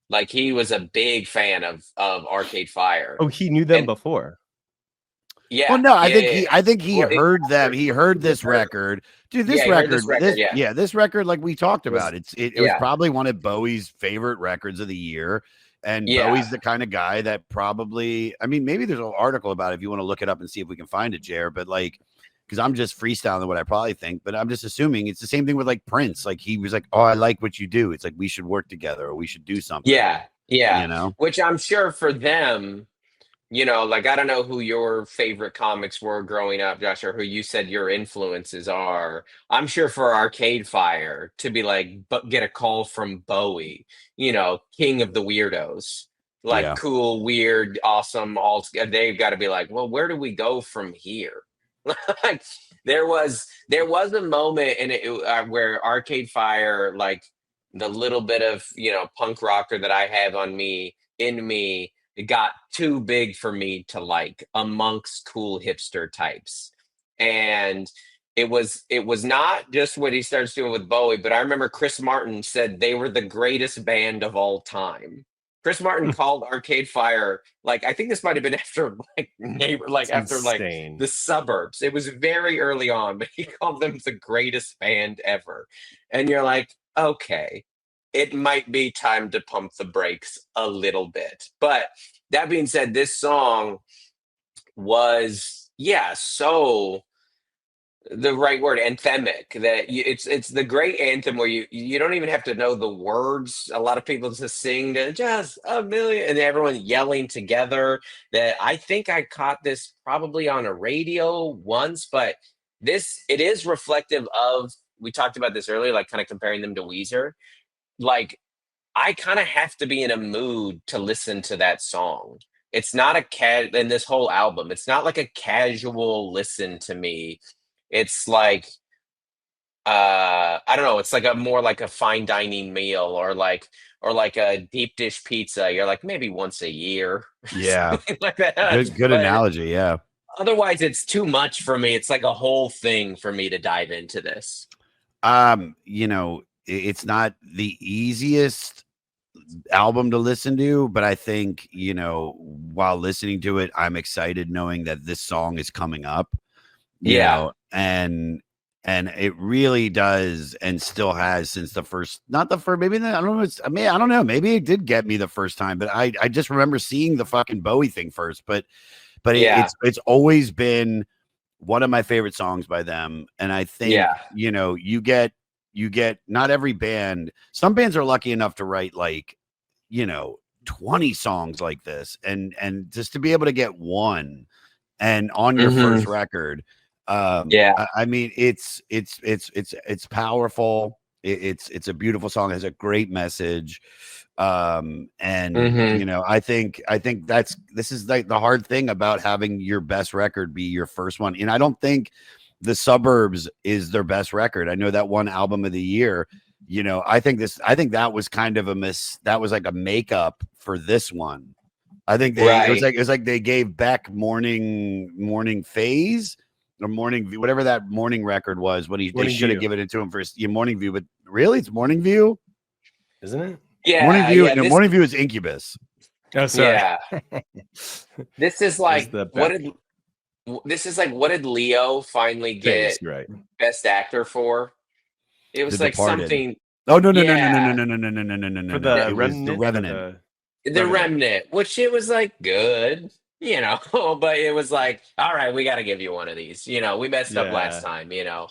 Like, he was a big fan of Arcade Fire. Oh, he knew them before. Yeah. Well, no, I think he heard them. He heard this record, dude. This record, this record, like we talked about, it was probably one of Bowie's favorite records of the year. And Bowie's the kind of guy that probably, I mean, maybe there's an article about it if you want to look it up and see if we can find it, Jer. But like, because I'm just freestyling what I probably think, but I'm just assuming it's the same thing with like Prince. Like, he was like, oh, I like what you do. It's like, we should work together, or we should do something. Yeah. Which I'm sure for them, like, I don't know who your favorite comics were growing up, Josh, or who you said your influences are. I'm sure for Arcade Fire to be like, get a call from Bowie, king of the weirdos, like cool, weird, awesome, they've got to be like, well, where do we go from here? Like, there was a moment in it where Arcade Fire, like the little bit of, punk rocker that I have in me, it got too big for me to like amongst cool hipster types. And it was not just what he starts doing with Bowie, but I remember Chris Martin said they were the greatest band of all time. Chris Martin called Arcade Fire, like, I think this might have been after the Suburbs. It was very early on, but he called them the greatest band ever. And you're like, okay, it might be time to pump the brakes a little bit. But that being said, this song was, so the right word, anthemic. That it's the great anthem where you don't even have to know the words. A lot of people just sing to just a million, and everyone yelling together. That I think I caught this probably on a radio once, but it is reflective of, we talked about this earlier, like kind of comparing them to Weezer. Like, I kind of have to be in a mood to listen to that song. It's not in this whole album, it's not like a casual listen to me. It's like, I don't know, it's like more like a fine dining meal, or like a deep dish pizza. You're like, maybe once a year. Yeah. Like that. Good analogy. Yeah. Otherwise, it's too much for me. It's like a whole thing for me to dive into this. It's not the easiest album to listen to, but I think, while listening to it, I'm excited knowing that this song is coming up. You know, and it really does, and still has since the first, not the first, maybe I don't know, maybe it did get me the first time, but I just remember seeing the fucking Bowie thing first, but it's always been one of my favorite songs by them. And I think, you get not every band, some bands are lucky enough to write like, 20 songs like this, and just to be able to get one and on your first record. I mean, it's powerful. It's a beautiful song. It has a great message. And Mhm. you know, I think this is like the hard thing about having your best record be your first one. And I don't think The Suburbs is their best record. I know that one album of the year, you know, I think that was kind of that was like a makeup for this one. I think it was like they gave Beck morning phase or morning, whatever that morning record was, when they should have given it to him for Morning View. But really, it's Morning View, isn't it? Yeah, Morning View. No, Morning View is Incubus. Oh, sorry. Yeah. This is like what did Leo finally get Best Actor for? It was like something. Oh no! For The Revenant. The Remnant, which it was like good, you know, but it was like, all right, we got to give you one of these, you know, we messed up last time, you know,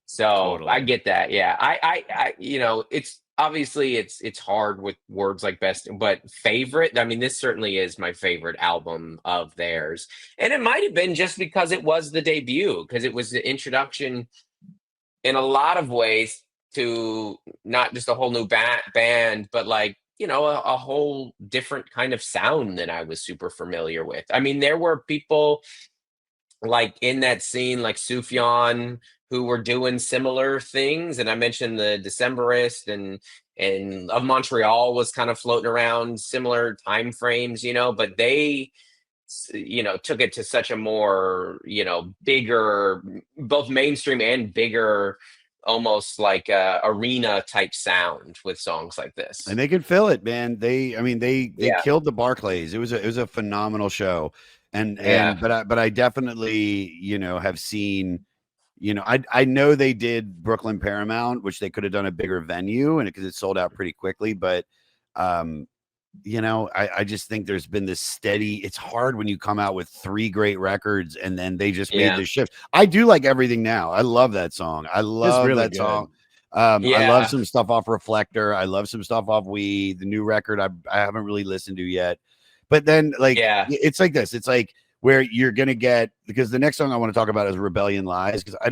so I get that. Yeah. I, you know, it's obviously it's hard with words like best, but favorite, I mean, this certainly is my favorite album of theirs. And it might've been just because it was the debut, because it was the introduction in a lot of ways to not just a whole new band, but like, you know, a whole different kind of sound than I was super familiar with. I mean, there were people like in that scene, like Sufjan, who were doing similar things. And I mentioned the Decemberist and of Montreal was kind of floating around similar time frames, you know, but they, you know, took it to such a more, you know, bigger, both mainstream and bigger, almost like arena type sound with songs like this. And they can fill it, man. They killed the Barclays. It was a phenomenal show. But I definitely, you know, have seen, you know, I know they did Brooklyn Paramount, which they could have done a bigger venue, and because it sold out pretty quickly. But you know, I just think there's been this steady. It's hard when you come out with 3 great records and then they just made this shift. I do like Everything Now. I love that song. I love that song. I love some stuff off Reflector. I love some stuff off We. The new record I haven't really listened to yet. But then like it's like this. It's like where you're gonna get, because the next song I want to talk about is Rebellion Lies, because I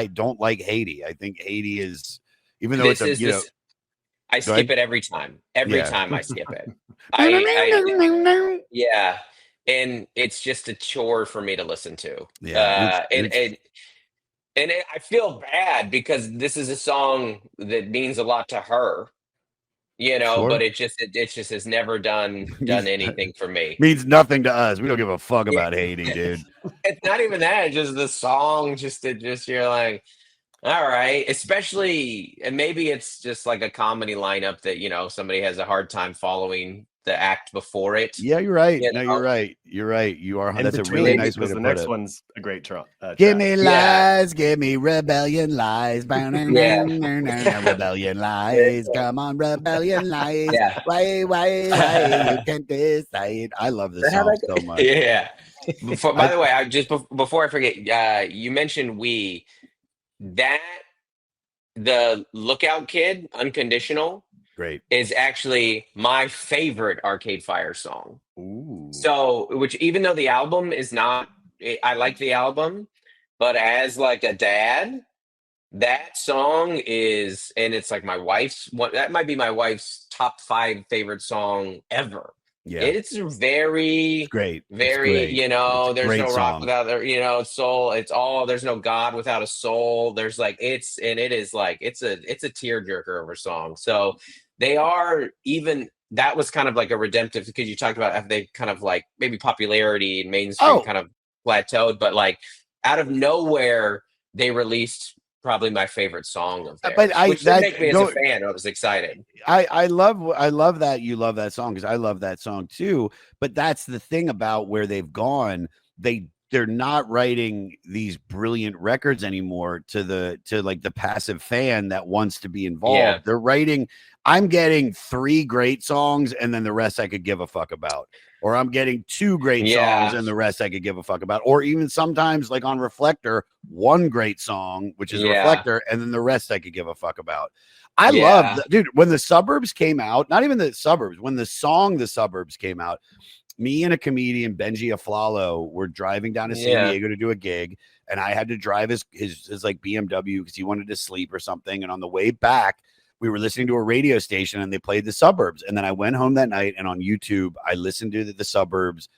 don't like Haiti. I think Haiti is, even though I skip it every time. Every time I skip it. Yeah. And it's just a chore for me to listen to. Yeah. I feel bad because this is a song that means a lot to her, you know, but it just has never done anything for me. Means nothing to us. We don't give a fuck about Haiti, dude. It's not even that. Just the song, you're like, all right, especially, and maybe it's just like a comedy lineup that, you know, somebody has a hard time following the act before it. Yeah, you're right. No, you're right. You're right. You are. That's a really nice way to put it. The next one's a great track. Give me lies, give me rebellion lies. Rebellion lies. Come on, rebellion lies. Why you can't decide. I love this song so much. Yeah. By the way, before I forget, you mentioned We. The Lookout Kid, Unconditional, great, is actually my favorite Arcade Fire song. Ooh. So, which even though the album is not, I like the album, but as like a dad, that song is, and it's like my wife's one. That might be my wife's top 5 favorite song ever. Yeah, it's very great, very, you know, there's no rock without there, you know, soul. It's all, there's no God without a soul. There's like, it's a tearjerker of a song. So they are, even that was kind of like a redemptive, because you talked about they kind of like maybe popularity and mainstream kind of plateaued, but like out of nowhere they released probably my favorite song of theirs, which did make me as a fan. I was excited. I love that you love that song, because I love that song too. But that's the thing about where they've gone. They're not writing these brilliant records anymore to like the passive fan that wants to be involved. Yeah. They're writing, I'm getting 3 great songs and then the rest I could give a fuck about. Or I'm getting 2 great songs and the rest I could give a fuck about. Or even sometimes like on Reflector, 1 great song, which is Reflector, and then the rest I could give a fuck about. I love, dude, when The Suburbs came out, not even The Suburbs, when the song The Suburbs came out, me and a comedian, Benji Aflalo, were driving down to San Diego to do a gig, and I had to drive his like BMW because he wanted to sleep or something. And on the way back, we were listening to a radio station and they played The Suburbs. And then I went home that night and on YouTube, I listened to The Suburbs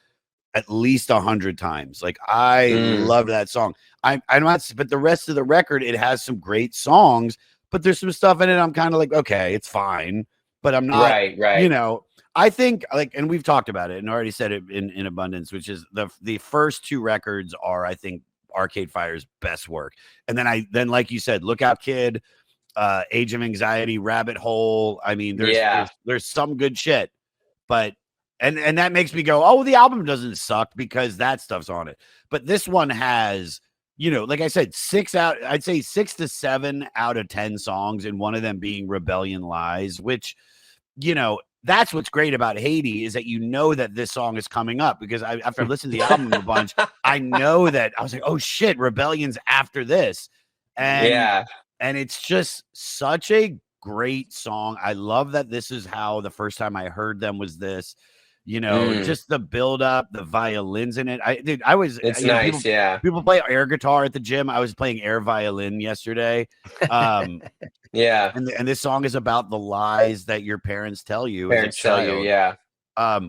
at least 100 times. Like I loved that song. I'm not, but the rest of the record, it has some great songs, but there's some stuff in it. I'm kind of like, okay, it's fine, but I'm not, right. You know, I think like, and we've talked about it and already said it in abundance, which is the first two records are, I think, Arcade Fire's best work. And then like you said, Lookout Kid, Age of Anxiety, Rabbit Hole. I mean, there's some good shit, but and that makes me go, oh, the album doesn't suck because that stuff's on it. But this one has, you know, like I said, I'd say 6 to 7 out of 10 songs, and one of them being Rebellion Lies, which, you know, that's what's great about Haiti is that you know that this song is coming up because after listening to the album a bunch, I know that I was like, oh shit, Rebellion's after this. And it's just such a great song. I love that this is how the first time I heard them was this, you know, just the build up, the violins in it. It's nice. People play air guitar at the gym. I was playing air violin yesterday. And this song is about the lies that your parents tell you as a child.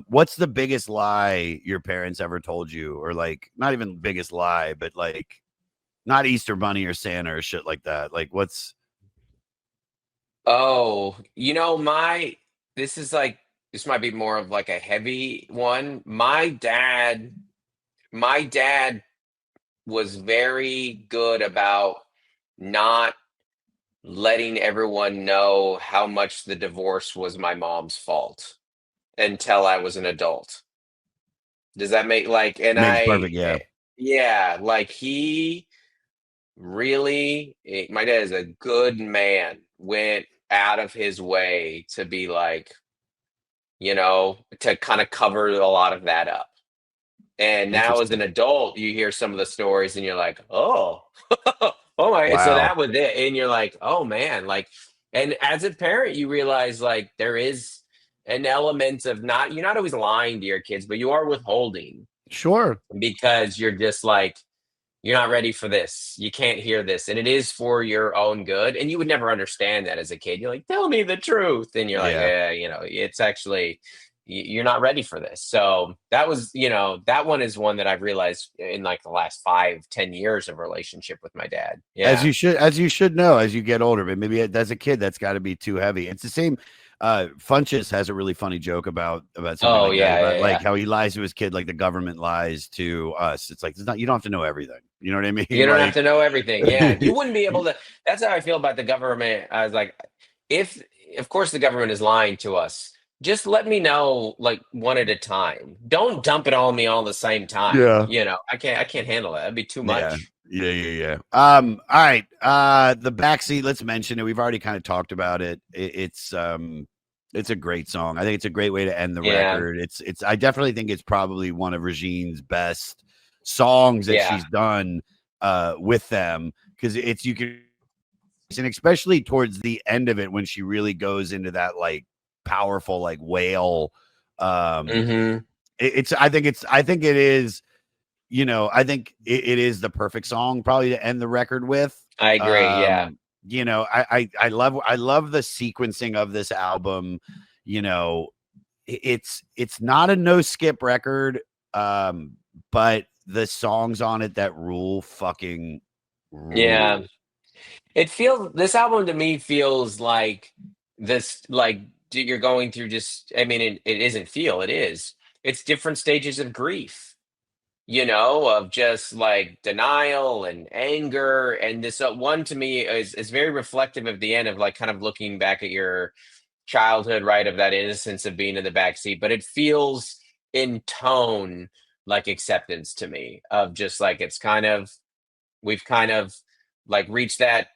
What's the biggest lie your parents ever told you? Or like, not even biggest lie, but like not Easter Bunny or Santa or shit like that. Like what's... Oh, you know, this might be more of like a heavy one. My dad was very good about not letting everyone know how much the divorce was my mom's fault until I was an adult. Does that make like, and Makes perfect, like he really, my dad is a good man, went out of his way to be like, you know, to kind of cover a lot of that up. And now as an adult, you hear some of the stories and you're like, oh, oh my, wow. So that was it. And you're like, oh man, like, and as a parent, you realize like there is an element of you're not always lying to your kids, but you are withholding. Sure. Because you're just like, you're not ready for this. You can't hear this. And it is for your own good. And you would never understand that as a kid. You're like, tell me the truth. And you're like, yeah, you know, it's actually, you're not ready for this. So that was, you know, that one is one that I've realized in like the last 5-10 years of relationship with my dad. Yeah. As you should know, as you get older, but maybe as a kid, that's got to be too heavy. It's the same. Funches has a really funny joke about something like how he lies to his kid like the government lies to us. It's like you don't have to know everything. You know what I mean? You don't have to know everything. Yeah, you wouldn't be able to. That's how I feel about the government. I was like, of course the government is lying to us, just let me know like one at a time. Don't dump it on me all the same time. Yeah, you know, I can't handle that. That'd be too much. Yeah. All right. The backseat, let's mention it. We've already kind of talked about it. It's a great song. I think it's a great way to end the record. I definitely think it's probably one of Regine's best songs that she's done with them, because and especially towards the end of it when she really goes into that like powerful like wail. I think it is. You know, I think it is the perfect song probably to end the record with. I agree. You know, I love the sequencing of this album. You know, it's not a no skip record, but the songs on it that rule fucking rule. Yeah. This album to me feels like this, like you're going through just, I mean, it isn't feel, it is. It's different stages of grief. You know, of just like denial and anger. And this one to me is very reflective of the end of like kind of looking back at your childhood, right? Of that innocence of being in the backseat. But it feels in tone like acceptance to me, of just like we've kind of like reached that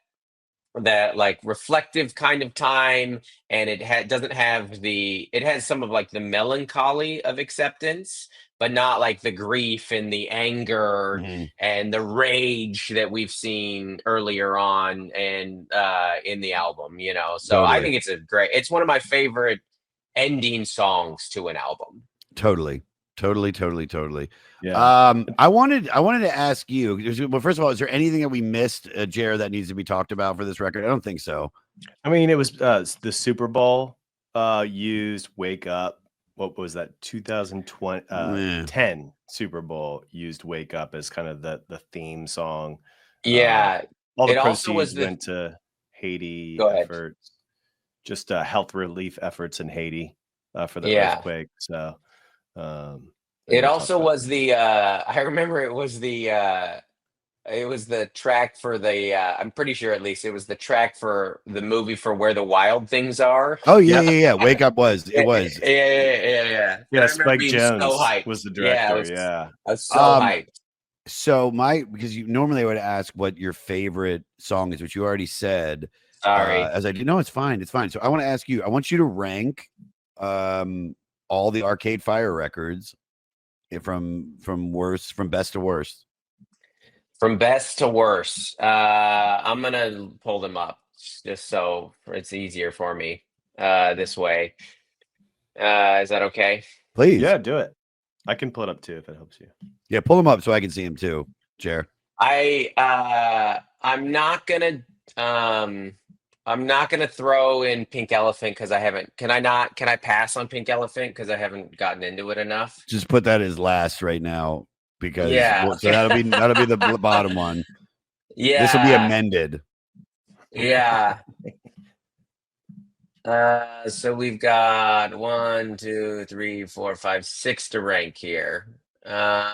like reflective kind of time, and it has some of like the melancholy of acceptance, but not like the grief and the anger and the rage that we've seen earlier on and in the album, you know. So totally. I think it's one of my favorite ending songs to an album. Totally. Yeah. I wanted to ask you, well, first of all, is there anything that we missed, Jared, that needs to be talked about for this record? I don't think so. I mean, it was the Super Bowl used "Wake Up." What was that? 2020 10 Super Bowl used "Wake Up" as kind of the theme song. Yeah. All the It also was proceeds went to Haiti Go ahead. efforts, just health relief efforts in Haiti for the Yeah. earthquake. So it also was the I remember it was the track for the I'm pretty sure at least it was the track for the movie for Where the Wild Things Are. Oh yeah. Wake Up was it was. Yeah. Yeah, I Spike being Jones so hyped. was the director. I was so hyped. So because you normally would ask what your favorite song is, which you already said. Sorry. As I did, no, it's fine. So I want to ask you. I want you to rank all the Arcade Fire records from best to worst. From best to worst. I'm gonna pull them up just so it's easier for me this way. Is that okay? Please. Yeah, do it. I can pull it up too if it helps you. Yeah, pull them up so I can see them too, Jer. I'm not gonna throw in Pink Elephant because I haven't. Can I pass on Pink Elephant because I haven't gotten into it enough? Just put that as last right now because so that'll be the bottom one. Yeah, this will be amended. Yeah. So we've got 1, 2, 3, 4, 5, 6 to rank here. Yeah,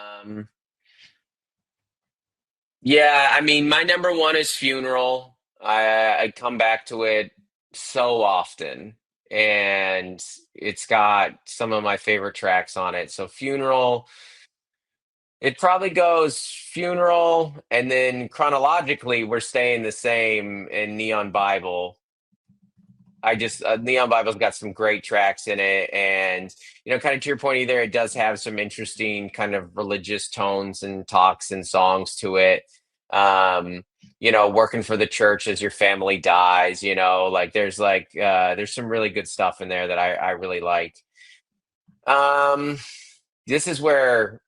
I mean, my number one is Funeral. I come back to it so often, and it's got some of my favorite tracks on it. So Funeral, it probably goes Funeral, and then chronologically, we're staying the same in Neon Bible. Neon Bible's got some great tracks in it, and kind of to your point either, it does have some interesting kind of religious tones and talks and songs to it. Working for the church as your family dies, there's some really good stuff in there that I really like. This is where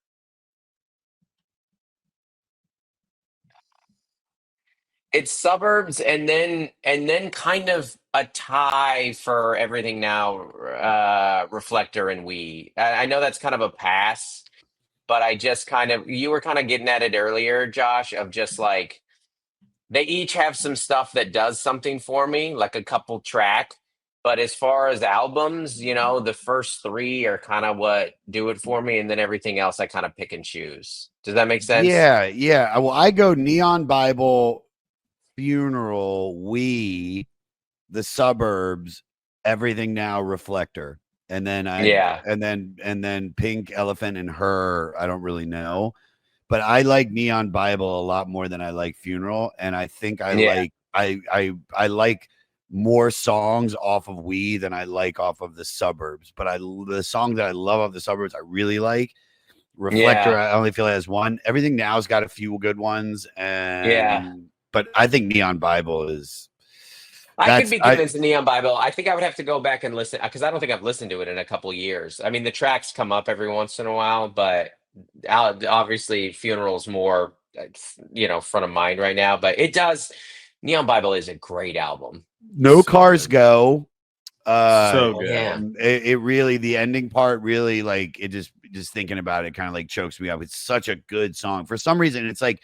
it's Suburbs and then kind of a tie for Everything Now, Reflector and We. I know that's kind of a pass, but you were kind of getting at it earlier, Josh, of just like they each have some stuff that does something for me, like a couple track. But as far as albums, the first 3 are kind of what do it for me, and then everything else I kind of pick and choose. Does that make sense? Yeah. Well, I go Neon Bible, Funeral, We, The Suburbs, Everything Now, Reflector, and then and then Pink Elephant and Her. I don't really know, but I like Neon Bible a lot more than I like Funeral, and I think I like more songs off of We than I like off of The Suburbs. But the song that I love off The Suburbs, I really like. Reflector, I only feel it has one. Everything Now's got a few good ones, and but I think Neon Bible is. I could be convinced of Neon Bible. I think I would have to go back and listen because I don't think I've listened to it in a couple years. I mean, the tracks come up every once in a while, but obviously Funeral's more, front of mind right now. But it does. Neon Bible is a great album. No Cars Go. So good. Yeah. It really, the ending part really, like, it just thinking about it kind of like chokes me up. It's such a good song. For some reason, it's like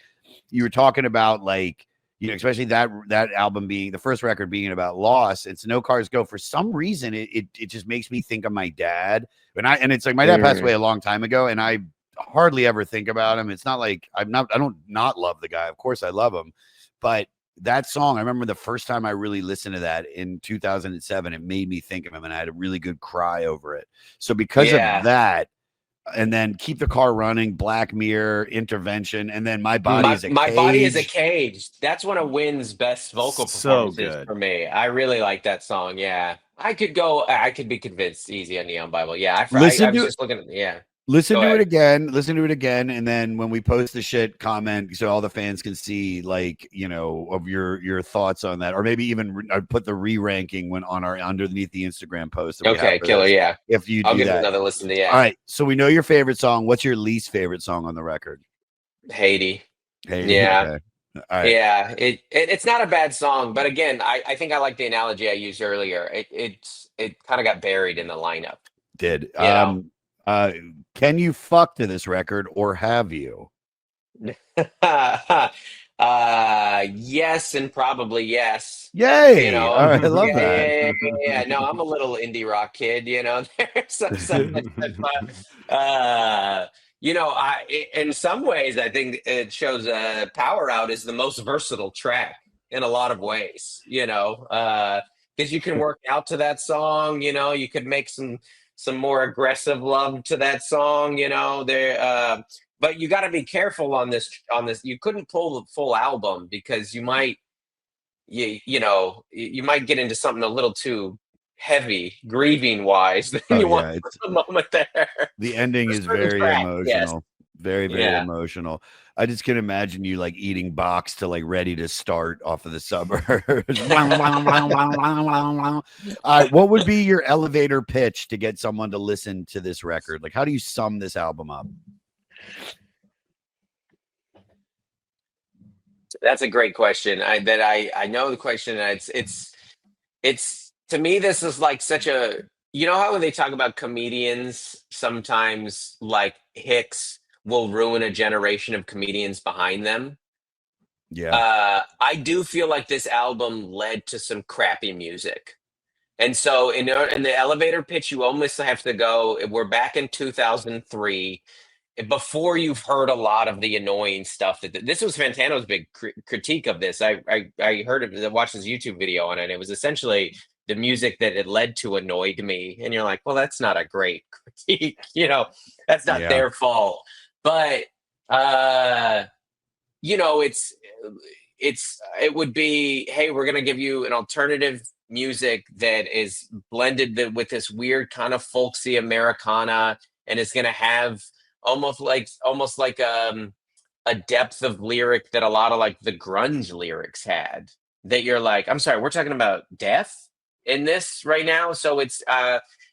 you were talking about, like, especially that album being the first record being about loss. It's No Cars Go. For some reason, it just makes me think of my dad. And it's like my dad passed away a long time ago, and I hardly ever think about him. It's not like I don't not love the guy. Of course I love him, but that song, I remember the first time I really listened to that in 2007, it made me think of him, and I had a really good cry over it. So because of that, and then Keep the Car Running, Black Mirror, Intervention, and then My Body is a Cage. My Body is a Cage. That's one of Wynn's best vocal performances for me. I really like that song. Yeah. I could be convinced easy on Neon Bible. Yeah. I was just looking at Listen to it again, and then when we post the shit, comment so all the fans can see, like, of your thoughts on that, or maybe even put the re-ranking when on our underneath the Instagram post. Okay, killer, yeah. If you, I'll give it another listen to. Yeah. All right, so we know your favorite song. What's your least favorite song on the record? Haiti. Yeah. Okay. Yeah, it's not a bad song, but again, I think I like the analogy I used earlier. It kind of got buried in the lineup. Did You know? Can you fuck to this record, or have you? Yes, and probably yes. You Yay! know, All right, I love yeah, that. yeah, yeah, yeah, yeah. No, I'm a little indie rock kid. You know, there's some you know, in some ways, I think it shows Power Out is the most versatile track in a lot of ways. You know, because you can work out to that song. You know, you could make some more aggressive love to that song. You know, but you got to be careful on this. You couldn't pull the full album because you might you might get into something a little too heavy grieving wise than Oh you want yeah, for a moment there. the ending For is certain very tracks, yes. emotional. Very, very Yeah. emotional. I just can imagine you like eating box to like Ready to Start off of the suburbs. What would be your elevator pitch to get someone to listen to this record? Like, how do you sum this album up? That's a great question. I know the question. It's to me, this is like such a, you know how when they talk about comedians, sometimes like Hicks will ruin a generation of comedians behind them. Yeah. I do feel like this album led to some crappy music. And so in the elevator pitch, you almost have to go, we're back in 2003, before you've heard a lot of the annoying stuff this was Fantano's big critique of this. I heard of watched his YouTube video on it. It was essentially the music that it led to annoyed me. And you're like, well, that's not a great critique. You know, that's not their fault. But you know, it would be, hey, we're gonna give you an alternative music that is blended with this weird kind of folksy Americana, and it's gonna have almost like a depth of lyric that a lot of like the grunge lyrics had. That you're like, I'm sorry, we're talking about death in this right now. So it's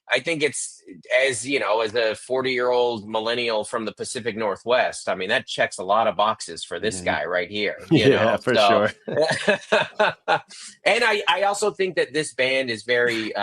I think it's, as you know, as a 40-year-old millennial from the Pacific Northwest, I mean, that checks a lot of boxes for this guy right here. You know, for so, sure. and I also think that this band is very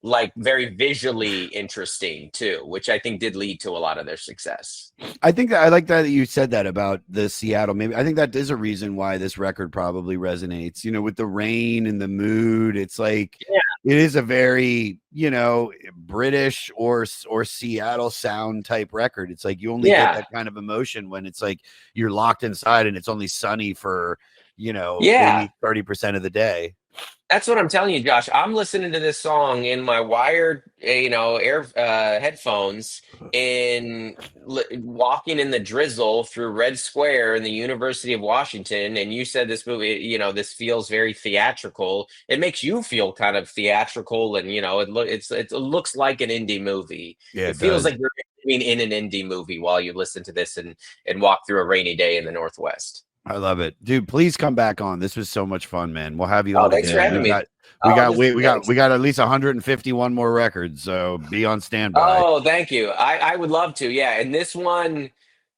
like very visually interesting too, which I think did lead to a lot of their success. I think that I like that you said that about the Seattle. Maybe I think that is a reason why this record probably resonates, you know, with the rain and the mood. It's like, it is a very, you know, British or Seattle sound type record. It's like you only get that kind of emotion when it's like you're locked inside and it's only sunny for, you know, maybe 30% of the day. That's what I'm telling you, Josh. I'm listening to this song in my wired, you know, air headphones, and walking in the drizzle through Red Square in the University of Washington. And you said this movie, you know, this feels very theatrical. It makes you feel kind of theatrical, and you know, it looks like an indie movie. Yeah, it feels like you're in an indie movie while you listen to this and walk through a rainy day in the Northwest. I love it, dude. Please come back on. This was so much fun, man. We'll have you on. Thanks for having me. We got at least 151 more records, so be on standby. Oh, thank you. I would love to. Yeah, and this one,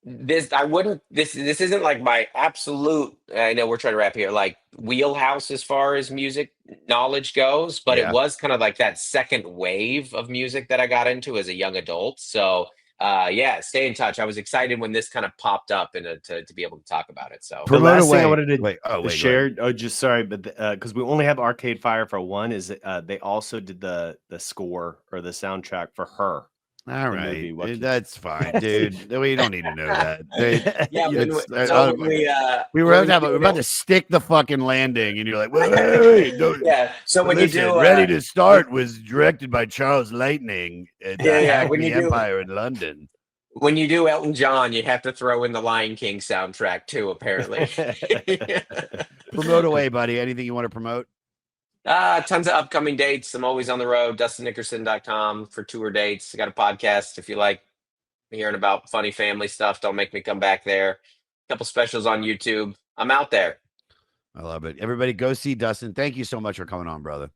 this isn't like my absolute. I know we're trying to wrap here, like wheelhouse as far as music knowledge goes, but it was kind of like that second wave of music that I got into as a young adult. So. Yeah, stay in touch. I was excited when this kind of popped up and to be able to talk about it. So the last thing I wanted to share, just sorry, but because we only have Arcade Fire for one, is they also did the score or the soundtrack for Her. All right, that's fine, dude. We don't need to know that. We were about to stick the fucking landing, and you're like, wait. Yeah. So when you do Ready to Start was directed by Charles Lightning at the Empire in London. When you do Elton John, you have to throw in the Lion King soundtrack too, apparently. Promote away, buddy. Anything you want to promote? Tons of upcoming dates. I'm always on the road. DustinNickerson.com for tour dates. I got a podcast if you like hearing about funny family stuff. Don't make me come back there. A couple specials on YouTube. I'm out there. I love it. Everybody go see Dustin. Thank you so much for coming on, brother.